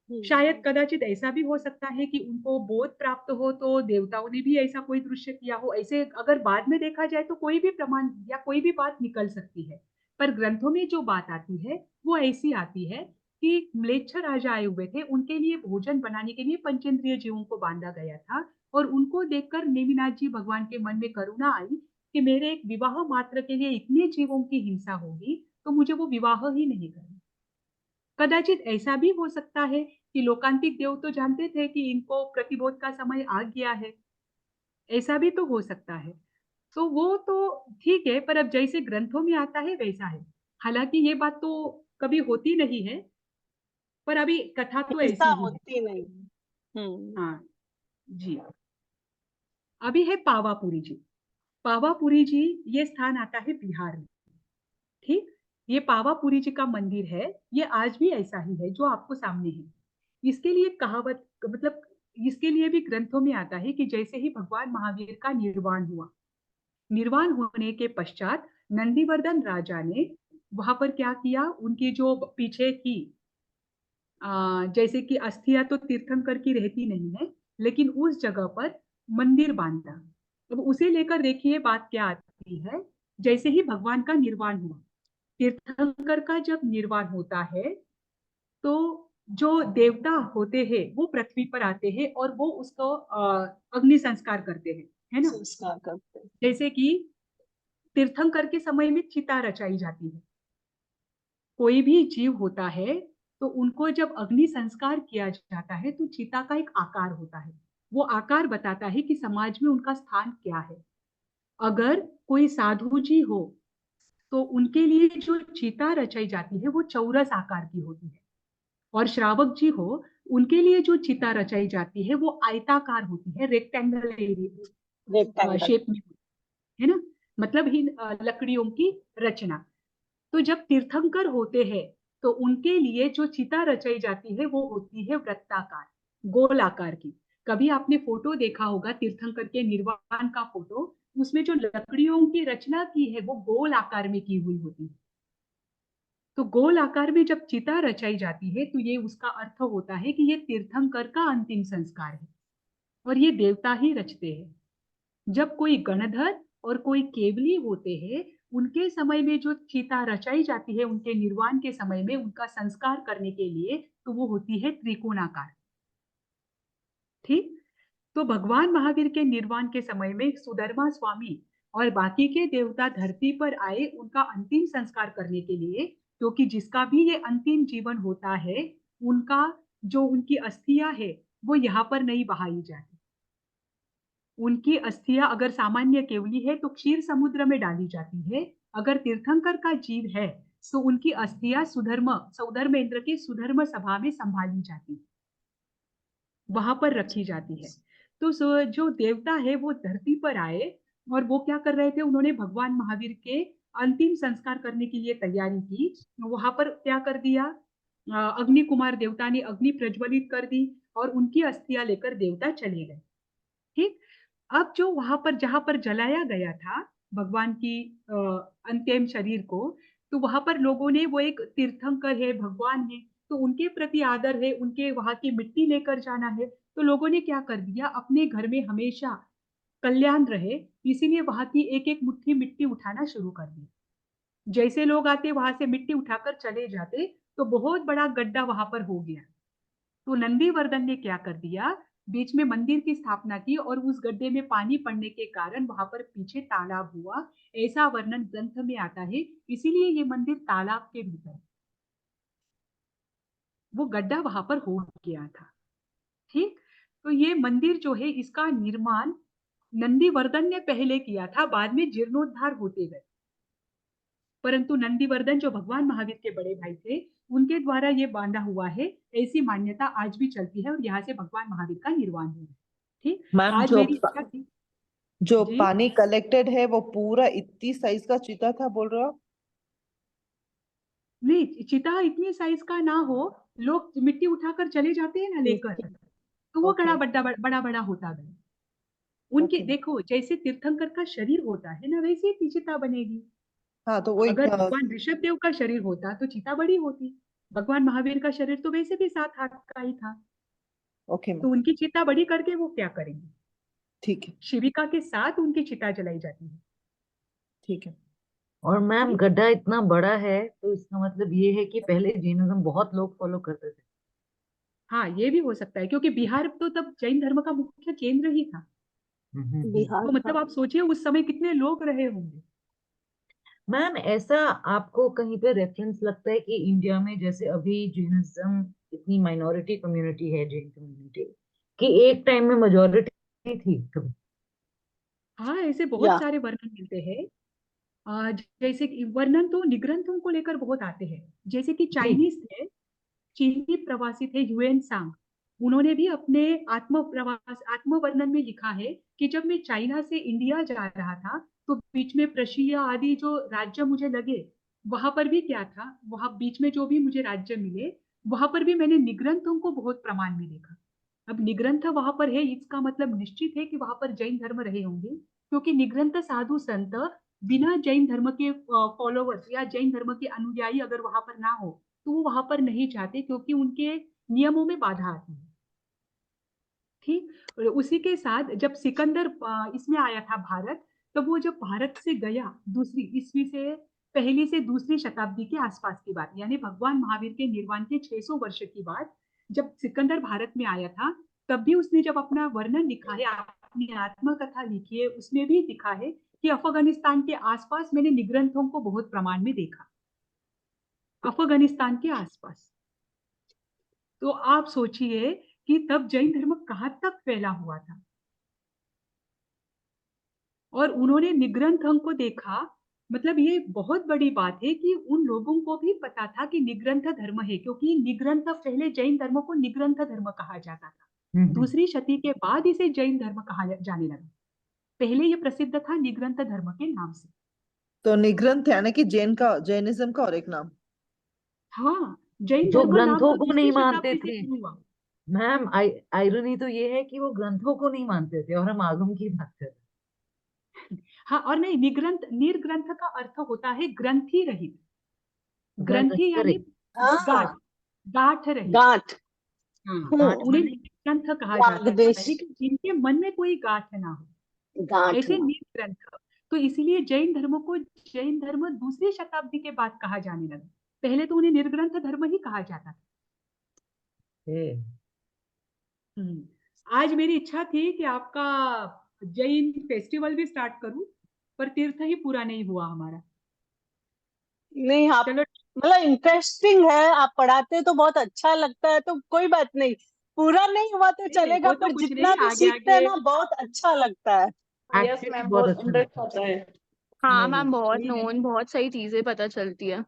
शायद कदाचित ऐसा भी हो सकता है कि उनको बोध प्राप्त हो तो देवताओं ने भी ऐसा कोई दृश्य किया हो। ऐसे अगर बाद में देखा जाए तो कोई भी प्रमाण या कोई भी बात निकल सकती है, पर ग्रंथों में जो बात आती है वो ऐसी आती है कि म्लेच्छ राजा आए हुए थे, उनके लिए भोजन बनाने के लिए पंचेंद्रिय जीवों को बांधा गया था, और उनको देखकर नेमिनाथ जी भगवान के मन में करुणा आई कि मेरे एक विवाह मात्र के लिए इतने जीवों की हिंसा होगी, तो मुझे वो विवाह ही नहीं करना। कदाचित ऐसा भी हो सकता है कि लोकांतिक देव तो जानते थे कि इनको प्रतिबोध का समय आ गया है, ऐसा भी तो हो सकता है। तो वो तो ठीक है, पर अब जैसे ग्रंथों में आता है वैसा है। हालांकि ये बात तो कभी होती नहीं है, पर अभी कथा तो ऐसा ऐसी ही है। होती नहीं। हाँ जी। अभी है पावापुरी जी। पावापुरी जी ये स्थान आता है बिहार में, ठीक। ये पावापुरी जी का मंदिर है, ये आज भी ऐसा ही है जो आपको सामने है। इसके लिए कहावत, मतलब इसके लिए भी ग्रंथों में आता है कि जैसे ही भगवान महावीर का निर्वाण हुआ, निर्वाण होने के पश्चात नंदीवर्धन राजा ने वहां पर क्या किया, उनकी जो पीछे थी जैसे कि अस्थियां तो तीर्थंकर की रहती नहीं है, लेकिन उस जगह पर मंदिर बांधा। अब उसे लेकर देखिए बात क्या आती है। जैसे ही भगवान का निर्वाण हुआ, तीर्थंकर का जब निर्वाण होता है तो जो देवता होते हैं वो पृथ्वी पर आते हैं और वो उसको अग्नि संस्कार करते हैं, है ना। संस्कार करते हैं। जैसे कि तीर्थंकर के समय में चिता रचाई जाती है। कोई भी जीव होता है तो उनको जब अग्नि संस्कार किया जाता है तो चिता का एक आकार होता है, वो आकार बताता है कि समाज में उनका स्थान क्या है। अगर कोई साधु जी हो तो उनके लिए जो चिता रचाई जाती है वो चौरस आकार की होती है, और श्रावक जी हो उनके लिए जो चिता रचाई जाती है वो आयताकार होती है, रेक्टेंगल रेक्टेंगल। शेप में, है ना। मतलब ही लकड़ियों की रचना। तो जब तीर्थंकर होते हैं तो उनके लिए जो चिता रचाई जाती है वो होती है वृत्ताकार, गोल आकार की। कभी आपने फोटो देखा होगा तीर्थंकर के निर्वाण का फोटो, उसमें जो लकड़ियों की रचना की है वो गोल आकार में की हुई होती है। तो गोल आकार में जब चिता रचाई जाती है तो ये उसका अर्थ होता है कि ये तीर्थंकर का अंतिम संस्कार है, और ये देवता ही रचते हैं। जब कोई गणधर और कोई केवली होते हैं, उनके समय में जो चिता रचाई जाती है उनके निर्वाण के समय में उनका संस्कार करने के लिए, तो वो होती है त्रिकोणाकार, ठीक। तो भगवान महावीर के निर्वाण के समय में सुधर्मा स्वामी और बाकी के देवता धरती पर आए उनका अंतिम संस्कार करने के लिए, क्योंकि जिसका भी ये अंतिम जीवन होता है उनका जो उनकी अस्थियां है वो यहाँ पर नहीं बहाई जाती। उनकी अस्थियां अगर सामान्य केवली है तो क्षीर समुद्र में डाली जाती है, अगर तीर्थंकर का जीव है तो उनकी अस्थियां सौधर्मेंद्र के सुधर्म सभा में संभाली जाती, वहां पर रखी जाती है। तो जो देवता है वो धरती पर आए और वो क्या कर रहे थे, उन्होंने भगवान महावीर के अंतिम संस्कार करने के लिए तैयारी की। वहां पर क्या कर दिया, अग्नि कुमार देवता ने अग्नि प्रज्वलित कर दी और उनकी अस्थियां लेकर देवता चले गए, ठीक। अब जो वहां पर जहां पर जलाया गया था भगवान की अंतिम शरीर को, तो वहां पर लोगों ने, वो एक तीर्थंकर है, भगवान है, तो उनके प्रति आदर है, उनके वहां की मिट्टी लेकर जाना है, तो लोगों ने क्या कर दिया, अपने घर में हमेशा कल्याण रहे इसीलिए वहां की एक एक मुट्ठी मिट्टी उठाना शुरू कर दिया। जैसे लोग आते वहां से मिट्टी उठाकर चले जाते, तो बहुत बड़ा गड्ढा वहां पर हो गया। तो नंदीवर्धन ने क्या कर दिया, बीच में मंदिर की स्थापना की और उस गड्ढे में पानी पड़ने के कारण वहां पर पीछे तालाब हुआ, ऐसा वर्णन ग्रंथ में आता है। इसीलिए ये मंदिर तालाब के भीतर, वो गड्ढा वहां पर हो गया था, ठीक। तो ये मंदिर जो है इसका निर्माण नंदीवर्धन ने पहले किया था, बाद में जीर्णोद्धार होते गए, परंतु नंदीवर्धन जो भगवान महावीर के बड़े भाई थे उनके द्वारा ये बांधा हुआ है, ऐसी मान्यता आज भी चलती है और यहाँ से भगवान महावीर का निर्वाण हुआ, ठीक। मैम आज मेरी इच्छा थी जो जी, पानी कलेक्टेड है वो पूरा इतनी साइज का चीता था बोल रहे हो? नहीं चिता इतनी साइज का ना हो, लोग मिट्टी उठाकर चले जाते हैं ना लेकर, तो वो ओके बड़ा बड़ा बड़ा होता गया। उनके ओके। देखो जैसे तीर्थंकर का शरीर होता है ना, वैसे ही चिता बनेगी। हाँ तो वही अगर भगवान ऋषभ देव का शरीर होता तो चिता बड़ी होती, भगवान महावीर का शरीर तो वैसे भी 7 हाथ का ही था, ओके तो मैम, उनकी चिता बड़ी करके वो क्या करेंगे? ठीक है, शिविका के साथ उनकी चिता जलाई जाती है। ठीक है। और मैम ठीक। गड्ढा इतना बड़ा है तो इसका मतलब ये है कि पहले जैनिज्म बहुत लोग फॉलो करते थे। हाँ, ये भी हो सकता है, क्योंकि बिहार तो तब जैन धर्म का मुख्य केंद्र ही था। बिहार तो था। मतलब आप सोचिए उस समय कितने लोग रहे होंगे। मैम ऐसा आपको कहीं पे रेफरेंस लगता है कि इंडिया में जैसे अभी जैनिज्म इतनी माइनॉरिटी कम्युनिटी है, जैन कम्युनिटी, कि एक टाइम में मेजोरिटी थी कभी? हाँ, ऐसे या बहुत सारे वर्णन मिलते हैं। जैसे कि वर्णन तो निग्रंथों को लेकर बहुत आते हैं। जैसे कि जी। चाइनीज थे, चीनी प्रवासी थे ह्यूएन सांग, उन्होंने भी अपने आत्म वर्णन में लिखा है कि जब मैं चाइना से इंडिया जा रहा था तो बीच में प्रशिया आदि जो राज्य मुझे लगे, वहां पर भी क्या था, वहां बीच में जो भी मुझे राज्य मिले, वहां पर भी मैंने निग्रंथों को बहुत प्रमाण में देखा। अब निग्रंथ वहां पर है, इसका मतलब निश्चित है कि वहां पर जैन धर्म रहे होंगे, क्योंकि निग्रंथ साधु संत बिना जैन धर्म के फॉलोवर्स या जैन धर्म के अनुयायी अगर वहां पर ना हो तो वो वहां पर नहीं जाते, क्योंकि उनके नियमों में बाधा आती है। ठीक। और उसी के साथ जब सिकंदर इसमें आया था भारत, तब वो जब भारत से गया, दूसरी ईस्वी से पहली से दूसरी शताब्दी के आसपास की बात, यानी भगवान महावीर के निर्वाण के 600 वर्ष की बात, जब सिकंदर भारत में आया था, तब भी उसने जब अपना वर्णन लिखा है, अपनी आत्मकथा लिखी है, उसमें भी लिखा है कि अफगानिस्तान के आसपास मैंने निग्रंथों को बहुत प्रमाण में देखा, अफगानिस्तान के आसपास। तो आप सोचिए कि तब जैन धर्म कहाँ तक फैला हुआ था, और उन्होंने निग्रंथों को देखा। मतलब ये बहुत बड़ी बात है कि उन लोगों को भी पता था कि निग्रंथ धर्म है, क्योंकि निग्रंथ, पहले जैन धर्म को निग्रंथ धर्म कहा जाता था, दूसरी शती के बाद इसे जैन धर्म कहा जाने लगा। पहले ये प्रसिद्ध था निग्रंथ धर्म के नाम से। तो निग्रंथ यानी कि जैनिज्म का और एक नाम। हाँ, जैन जो धर्म नाम ग्रंथों तो को दूसरी नहीं मानते शताब्दी से थे। शुरू हुआ। मैम आयरनी तो ये है कि वो ग्रंथों को नहीं मानते थे और हम आगम की बात कर रहे हाँ, और नहीं, निग्रंथ, निर्ग्रंथ का अर्थ होता है ग्रंथि रहित। हैं। ग्रंथि यानी हाँ, गांठ, गांठ रहित। गांठ। हाँ, गांठ उन्हें माने? निर्ग्रंथ कहा जाता वागदेश। है कि जिनके मन में कोई गांठ ना हो, गांठ ऐसे ना। निर्ग्रंथ। तो इसीलिए जैन धर्म को जैन धर्म दूसरी शताब्दी के बाद कहा जाने लगा, पहले तो उन्हें निर्ग्रंथ धर्म ही कहा जाता था। आज मेरी इच्छा थी कि आपका जैन फेस्टिवल भी स्टार्ट करूं, पर तीर्थ ही पूरा नहीं हुआ हमारा। नहीं, आप चलो, मतलब इंटरेस्टिंग है, आप पढ़ाते तो बहुत अच्छा लगता है, तो कोई बात नहीं, पूरा नहीं हुआ तो नहीं नहीं, चलेगा, वो तो पर कुछ जितना नहीं, भी आगे सीखते हैं आगे। ना बहुत अच्छा लगता है। यस एक्चुअली मैम, बहुत बहुत अच्छा इंटरेस्ट लगता आता है। हाँ नहीं नहीं, मैम, बहुत वही मैंने, बहुत सही चीजें पता चलती है।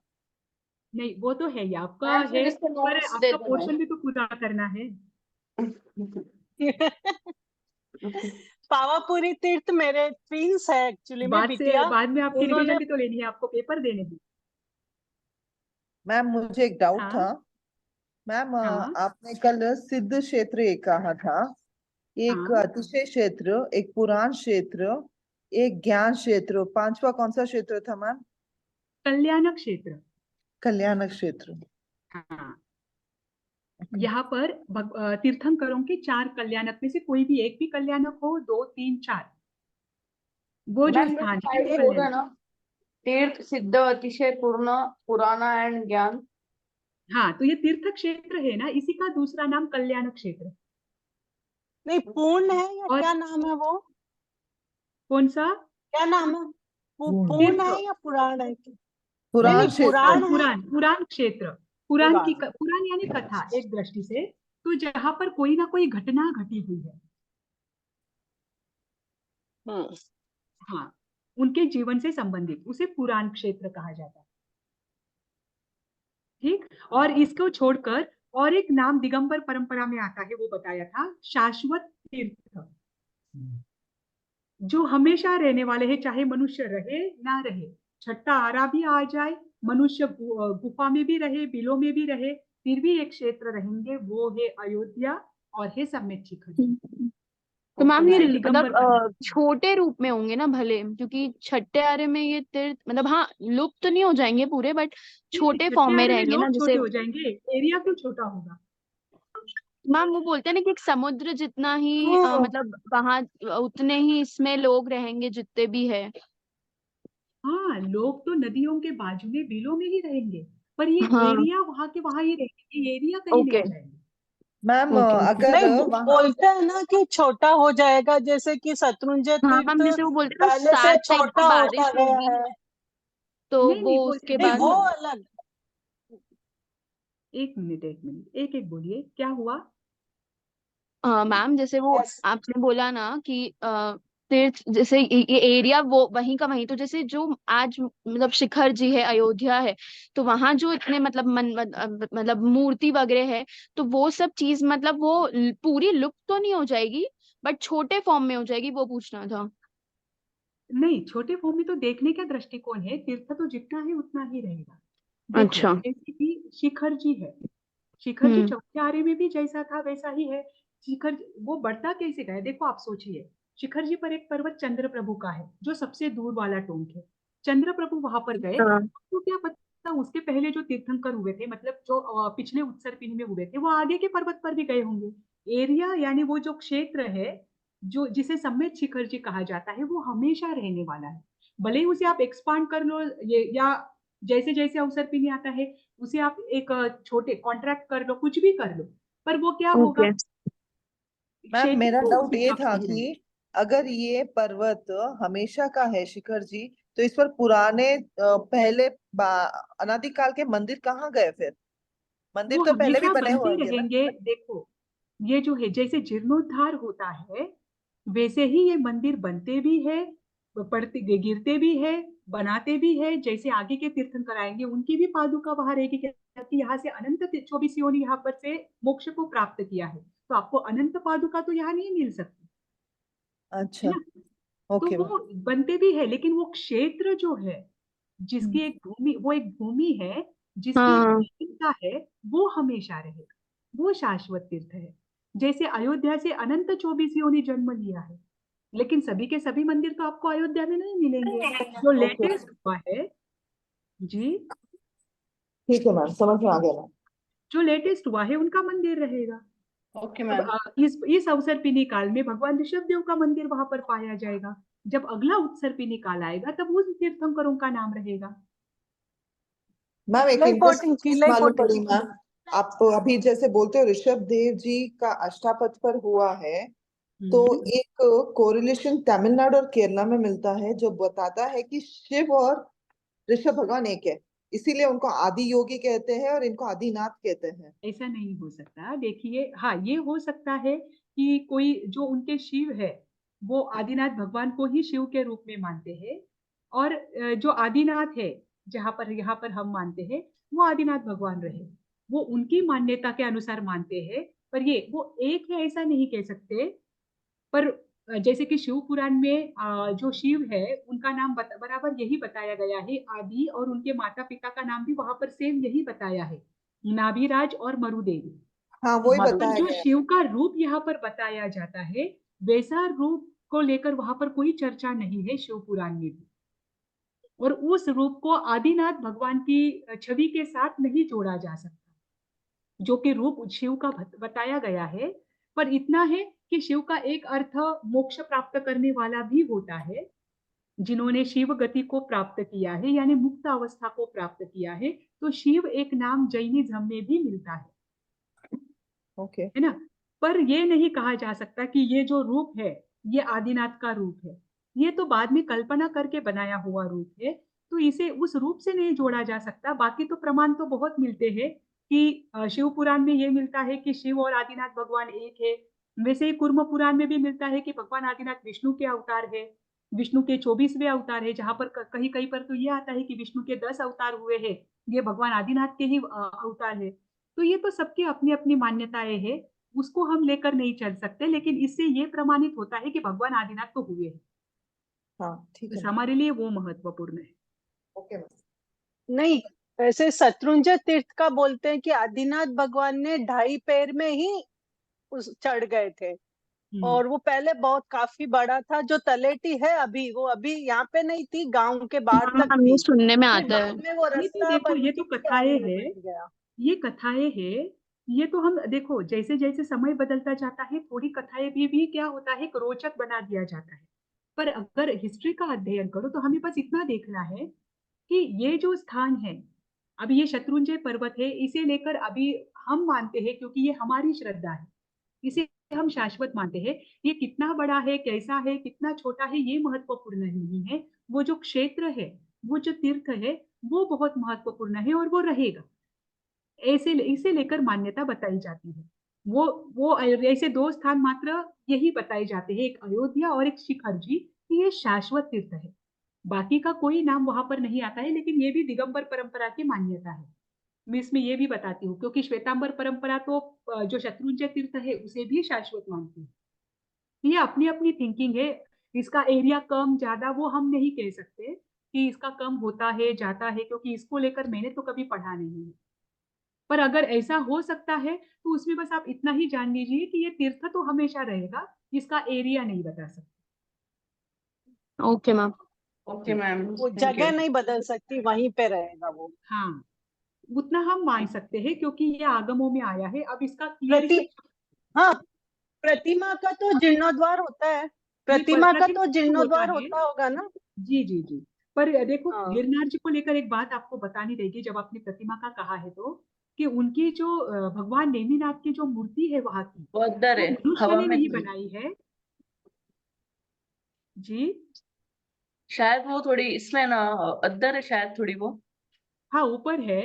नहीं वो तो है ही, आपका मैम फिर है, इसके पर नोट्स दे आपका दो पोर्शन भी तो पूरा करना है। पावापुरी तीर्थ मेरे ट्विंस है एक्चुअली में, बिटिया। बाद में आपकी उन्होंने रिवीजन भी तो लेनी है, आपको पेपर देने हैं। मैम मुझे एक डाउट हाँ था। मैम हाँ आपने कल सिद्ध क्षेत्र एक कहा था, एक हाँ, अतिशय क्षेत्र, एक पुराण क्षेत्र, एक ज्ञान क्षेत्र, पांचवा कौन सा क्षेत्र था मैम? कल्याण क्षेत्र। कल्याण क्षेत्र। हाँ, यहाँ पर तीर्थंकरों के 4 कल्याणक में से कोई भी एक भी कल्याणक हो, 2 3 4, वो जो मैम स्थान है वो फाइव होगा कल्याणक। ना? तीर्थ, सिद्ध, अतिशय, पूर्ण, पुराना एंड ज्ञान। हाँ, तो ये तीर्थ क्षेत्र है ना, इसी का दूसरा नाम कल्याण क्षेत्र है। नहीं, पूर्ण है या और क्या नाम है वो? कौन सा? क्या नाम है वो? पूर्ण। पूर्ण तीर्थ, है या पुराण है? नहीं पुराण नहीं, क्षेत्र। पुराण है। पुराण क्षेत्र। पुराण। पुराण यानी कथा एक दृष्टि से, तो जहां पर कोई ना कोई घटना घटी हुई है। हम्म। हाँ, उनके जीवन से संबंधित, उसे पुराण क्षेत्र कहा जाता है। ठीक। और इसको छोड़कर और एक नाम दिगंबर परंपरा में आता है, वो बताया था शाश्वत तीर्थ, जो हमेशा रहने वाले हैं, चाहे मनुष्य रहे ना रहे, छठा आरा भी आ जाए, मनुष्य गुफा में भी रहे, बिलों में भी रहे, फिर भी एक क्षेत्र रहेंगे, वो है अयोध्या और है समेत शिखर। तो मैम ये दिगंबर मतलब छोटे रूप में होंगे ना भले, क्योंकि छठे आरे में ये तीर्थ मतलब हाँ लुप्त तो नहीं हो जाएंगे पूरे, बट छोटे छठे फॉर्म में आरे में रहेंगे ना, लोग छोटे जैसे हो जाएंगे, एरिया क्यों छोटा होगा? मैम वो बोलते हैं ना कि एक समुद्र जितना ही हाँ मतलब वहां उतने ही इसमें लोग रहेंगे जितने भी है। हाँ, लोग तो नदियों के बाजू में बिलों में ही रहेंगे, पर ये हाँ एरिया वहां के वहां ही रहेंगे, ये एरिया कहीं ओके नहीं जाएंगे। Ma'am okay okay. अगर नहीं, वहां बोलते हैं ना कि छोटा हो जाएगा, जैसे कि शत्रुंजय हाँ तीर्थ मैम जैसे वो बोलते हैं ना पहले से 7 टाइप की छोटा होता बारिश गया होगी, है। तो नहीं वो नहीं, वो उसके नहीं, बाद। वो देखो, अलग। एक मिनट एक मिनट, एक एक बोलिए, क्या हुआ? मैम जैसे वो यस। आपने बोला ना कि तीर्थ जैसे ये एरिया वो वहीं का वहीं, तो जैसे जो आज मतलब शिखर जी है, अयोध्या है, तो वहां जो इतने मतलब मतलब मूर्ति वगैरह है, तो वो सब चीज मतलब वो पूरी लुप्त तो नहीं हो जाएगी, बट छोटे फॉर्म में हो जाएगी, वो पूछना था। नहीं, छोटे फॉर्म में तो देखने का दृष्टिकोण है, तीर्थ तो जितना है उतना ही रहेगा। देखो, अच्छा। जैसे कि शिखर जी है, शिखर जी हम्म। चौथे आरे में भी जैसा था वैसा ही है। शिखर वो बढ़ता कैसे गया, देखो आप सोचिए, शिखर जी पर एक पर्वत चंद्र प्रभु का है जो सबसे दूर वाला टोंक है। चंद्र प्रभु वहां पर गए, हाँ तो क्या पता उसके पहले जो तीर्थंकर हुए थे, मतलब जो पिछले उत्सर पिंड में हुए थे, वो आगे के पर्वत पर भी गए होंगे। एरिया यानी वो जो क्षेत्र है, जो जिसे सम्मित शिखर जी कहा जाता है, वो हमेशा रहने वाला है। भले ही उसे आप एक्सपांड कर लो, ये या जैसे जैसे अवसर पिंड आता है उसे आप एक छोटे कॉन्ट्रैक्ट कर लो, कुछ भी कर लो, पर वो क्या होगा, ओके। मैम क्षेत्र मेरा तो उस डाउट ये हिसाब से था ही रहेगा। कि अगर ये पर्वत हमेशा का है शिखर जी, तो इस पर पुराने पहले अनादिकाल के मंदिर कहाँ गए फिर? मंदिर वो तो पहले भी हमेशा बने बनते होंगे ना। रहेंगे। देखो, ये जो है जैसे जीर्णोद्धार होता है, वैसे ही ये मंदिर बनते भी है, पड़ते गिरते भी है, बनाते भी है। जैसे आगे के तीर्थंकर आएंगे उनकी भी पादुका वहां रहेगी, क्योंकि यहाँ से अनंत 24 योनि यहाँ पर से मोक्ष को प्राप्त किया है, तो आपको अनंत पादुका तो यहाँ नहीं मिल सकती, है अच्छा। ना? तो ओके मैम। वो बनते भी है, लेकिन वो क्षेत्र जो है, जिसकी एक भूमि, वो एक भूमि है जिसकी एक हाँ पवित्रता है, वो हमेशा रहेगा, वो शाश्वत तीर्थ है। जैसे अयोध्या से अनंत 24 योनि जन्म लिया है, लेकिन सभी के सभी मंदिर तो आपको अयोध्या में नहीं मिलेंगे। जो ओके लेटेस्ट हुआ है जी, ठीक है मैम, समझ में आ गया मैम। जो लेटेस्ट हुआ है उनका मंदिर रहेगा। ओके अब मैम। इस अवसर पिनी काल में भगवान ऋषभ देव का मंदिर वहां पर पाया जाएगा। जब अगला उत्सर पिनी काल आएगा तब उस तीर्थंकरों का नाम रहेगा। मैम एक किलाई इंटरेस्टिंग पोटी, चीज किलाई मालूम पोटी। पड़ी मैम। आप अभी जैसे बोलते हो ऋषभ देव जी का अष्टापथ पर हुआ है, तो हम्म। एक कोरिलेशन तमिलनाडु और केरला में मिलता है जो बताता है कि शिव और ऋषभ भगवान एक है, इसीलिए उनको आदि योगी कहते हैं और इनको आदिनाथ कहते हैं। ऐसा नहीं हो सकता, देखिए, हाँ ये हो सकता है कि कोई जो उनके शिव है वो आदिनाथ भगवान को ही शिव के रूप में मानते हैं, और जो आदिनाथ है, जहाँ पर यहाँ पर हम मानते हैं, वो आदिनाथ भगवान रहे, वो उनकी मान्यता के अनुसार मानते हैं। पर ये वो एक है ऐसा नहीं कह सकते। पर जैसे कि शिव पुराण में जो शिव है उनका नाम बराबर यही बताया गया है आदि, और उनके माता पिता का नाम भी वहां पर सेम यही बताया है, नाभिराज और मरुदेवी। हाँ वही पर बताया जो गया। शिव का रूप यहाँ पर बताया जाता है, वैसा रूप को लेकर वहां पर कोई चर्चा नहीं है शिव पुराण में भी, और उस रूप को आदिनाथ भगवान की छवि के साथ नहीं जोड़ा जा सकता, जो कि रूप शिव का बताया गया है। पर इतना है कि शिव का एक अर्थ मोक्ष प्राप्त करने वाला भी होता है, जिन्होंने शिव गति को प्राप्त किया है यानी मुक्त अवस्था को प्राप्त किया है, तो शिव एक नाम जैनिज्म में भी मिलता ओके। है ना? पर ये नहीं कहा जा सकता कि ये जो रूप है ये आदिनाथ का रूप है, ये तो बाद में कल्पना करके बनाया हुआ रूप है, तो इसे उस रूप से नहीं जोड़ा जा सकता। बाकी तो प्रमाण तो बहुत मिलते हैं कि शिव पुराण में ये मिलता है कि शिव और आदिनाथ भगवान एक है। वैसे ही कूर्म पुराण में भी मिलता है कि भगवान आदिनाथ विष्णु के अवतार है, विष्णु के 24वें अवतार है, जहां पर कहीं कहीं पर तो ये आता है कि विष्णु के 10 अवतार हुए हैं, ये भगवान आदिनाथ के ही अवतार है। तो ये तो सबकी अपनी अपनी मान्यताएं हैं, उसको हम लेकर नहीं चल सकते, लेकिन इससे ये प्रमाणित होता है कि भगवान आदिनाथ तो हुए हैं, हाँ ठीक है बस मैम। हमारे लिए वो महत्वपूर्ण है। Okay ma'am. नहीं, ऐसे शत्रुंजय तीर्थ का बोलते हैं कि आदिनाथ भगवान ने 2.5 पैर में ही उस चढ़ गए थे। और वो पहले बहुत काफी बड़ा था। जो तलेटी है अभी, वो अभी यहाँ पे नहीं थी, गांव के बाहर हाँ, तक हमने थी। सुनने में फिर आता है। बाद में वो ये तो रास्ता देखो, बन ये के तो गाँव कथाएं में है, बन गया। ये कथाएं है। ये तो हम देखो, जैसे जैसे समय बदलता जाता है, थोड़ी कथाएं भी क्या होता है, एक रोचक बना दिया जाता है। पर अगर हिस्ट्री का अध्ययन करो तो हमें बस इतना देखना है कि ये जो स्थान है, अभी ये शत्रुंजय पर्वत है, इसे लेकर अभी हम मानते हैं, क्योंकि ये हमारी श्रद्धा है, इसे हम शाश्वत मानते हैं। ये कितना बड़ा है, कैसा है, कितना छोटा है, ये महत्वपूर्ण नहीं है। वो जो क्षेत्र है, वो जो तीर्थ है, वो बहुत महत्वपूर्ण है और वो रहेगा। ऐसे इसे लेकर मान्यता बताई जाती है। वो ऐसे दो स्थान मात्र यही बताए जाते हैं, एक अयोध्या और एक शिखर जी, कि ये शाश्वत तीर्थ है। बाकी का कोई नाम वहां पर नहीं आता है, लेकिन ये भी दिगंबर परंपरा की मान्यता है। मैं इसमें ये भी बताती हूँ, क्योंकि श्वेतांबर परंपरा तो जो शत्रुंजय तीर्थ है उसे भी शाश्वत मानती है। ये अपनी अपनी थिंकिंग है। इसका एरिया कम ज्यादा वो हम नहीं कह सकते कि इसका कम होता है जाता है, क्योंकि इसको लेकर मैंने तो कभी पढ़ा नहीं है। पर अगर ऐसा हो सकता है तो उसमें बस आप इतना ही जान लीजिए कि ये तीर्थ तो हमेशा रहेगा, इसका एरिया नहीं बता सकते। Okay ma'am. ओके मैम, वो थैंक यू। जगह नहीं बदल सकती, वहीं पे रहेगा वो। हाँ, उतना हम मान सकते हैं, क्योंकि ये आगमों में आया है। अब इसका प्रति क्लियर हाँ, प्रतिमा का तो जीर्णोद्वार होता है। प्रतिमा का तो प्रतिमा होता जीर्णोद्वार है। होता होगा ना। जी जी जी। पर देखो, हाँ गिरनार जी को लेकर एक बात आपको बतानी रहेगी, जब आपने प्रतिमा का कहा है तो, कि उनकी जो भगवान नेमिनाथ की जो मूर्ति है वहां की, वो अंदर वो है, मनुष्य हवा ने में नहीं थी। बनाई है जी। शायद वो थोड़ी इसमें ना, अंदर है शायद थोड़ी वो। हाँ, ऊपर है।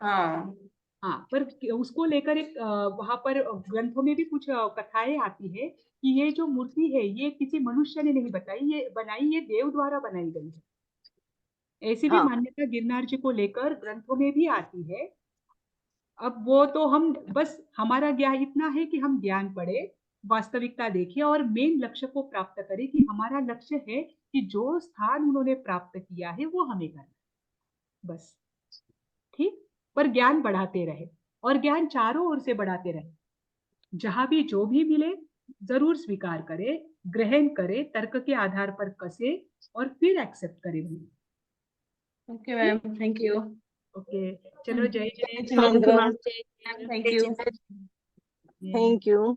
हाँ। हाँ, पर उसको लेकर एक वहां पर ग्रंथों में भी कुछ कथाएं आती है कि ये जो मूर्ति है ये किसी मनुष्य ने नहीं बनाई, ये देव द्वारा बनाई गई है। ऐसी भी हाँ मान्यता गिरनार जी को लेकर ग्रंथों में भी आती है। अब वो तो हम बस, हमारा ज्ञान इतना है कि हम ज्ञान पढ़े, वास्तविकता देखें और मेन लक्ष्य को प्राप्त करें, कि हमारा लक्ष्य है कि जो स्थान उन्होंने प्राप्त किया है वो हमें करना है। बस, ठीक। पर ज्ञान बढ़ाते रहे, और ज्ञान चारों ओर से बढ़ाते रहे। जहां भी जो भी मिले जरूर स्वीकार करे, ग्रहण करे, तर्क के आधार पर कसे, और फिर एक्सेप्ट करे भी। ओके मैम, ठीक। Thank you. ओके, चलो, जय जय जय। Thank you Jinendra. Ma'am. Thank you. जय। Thank you.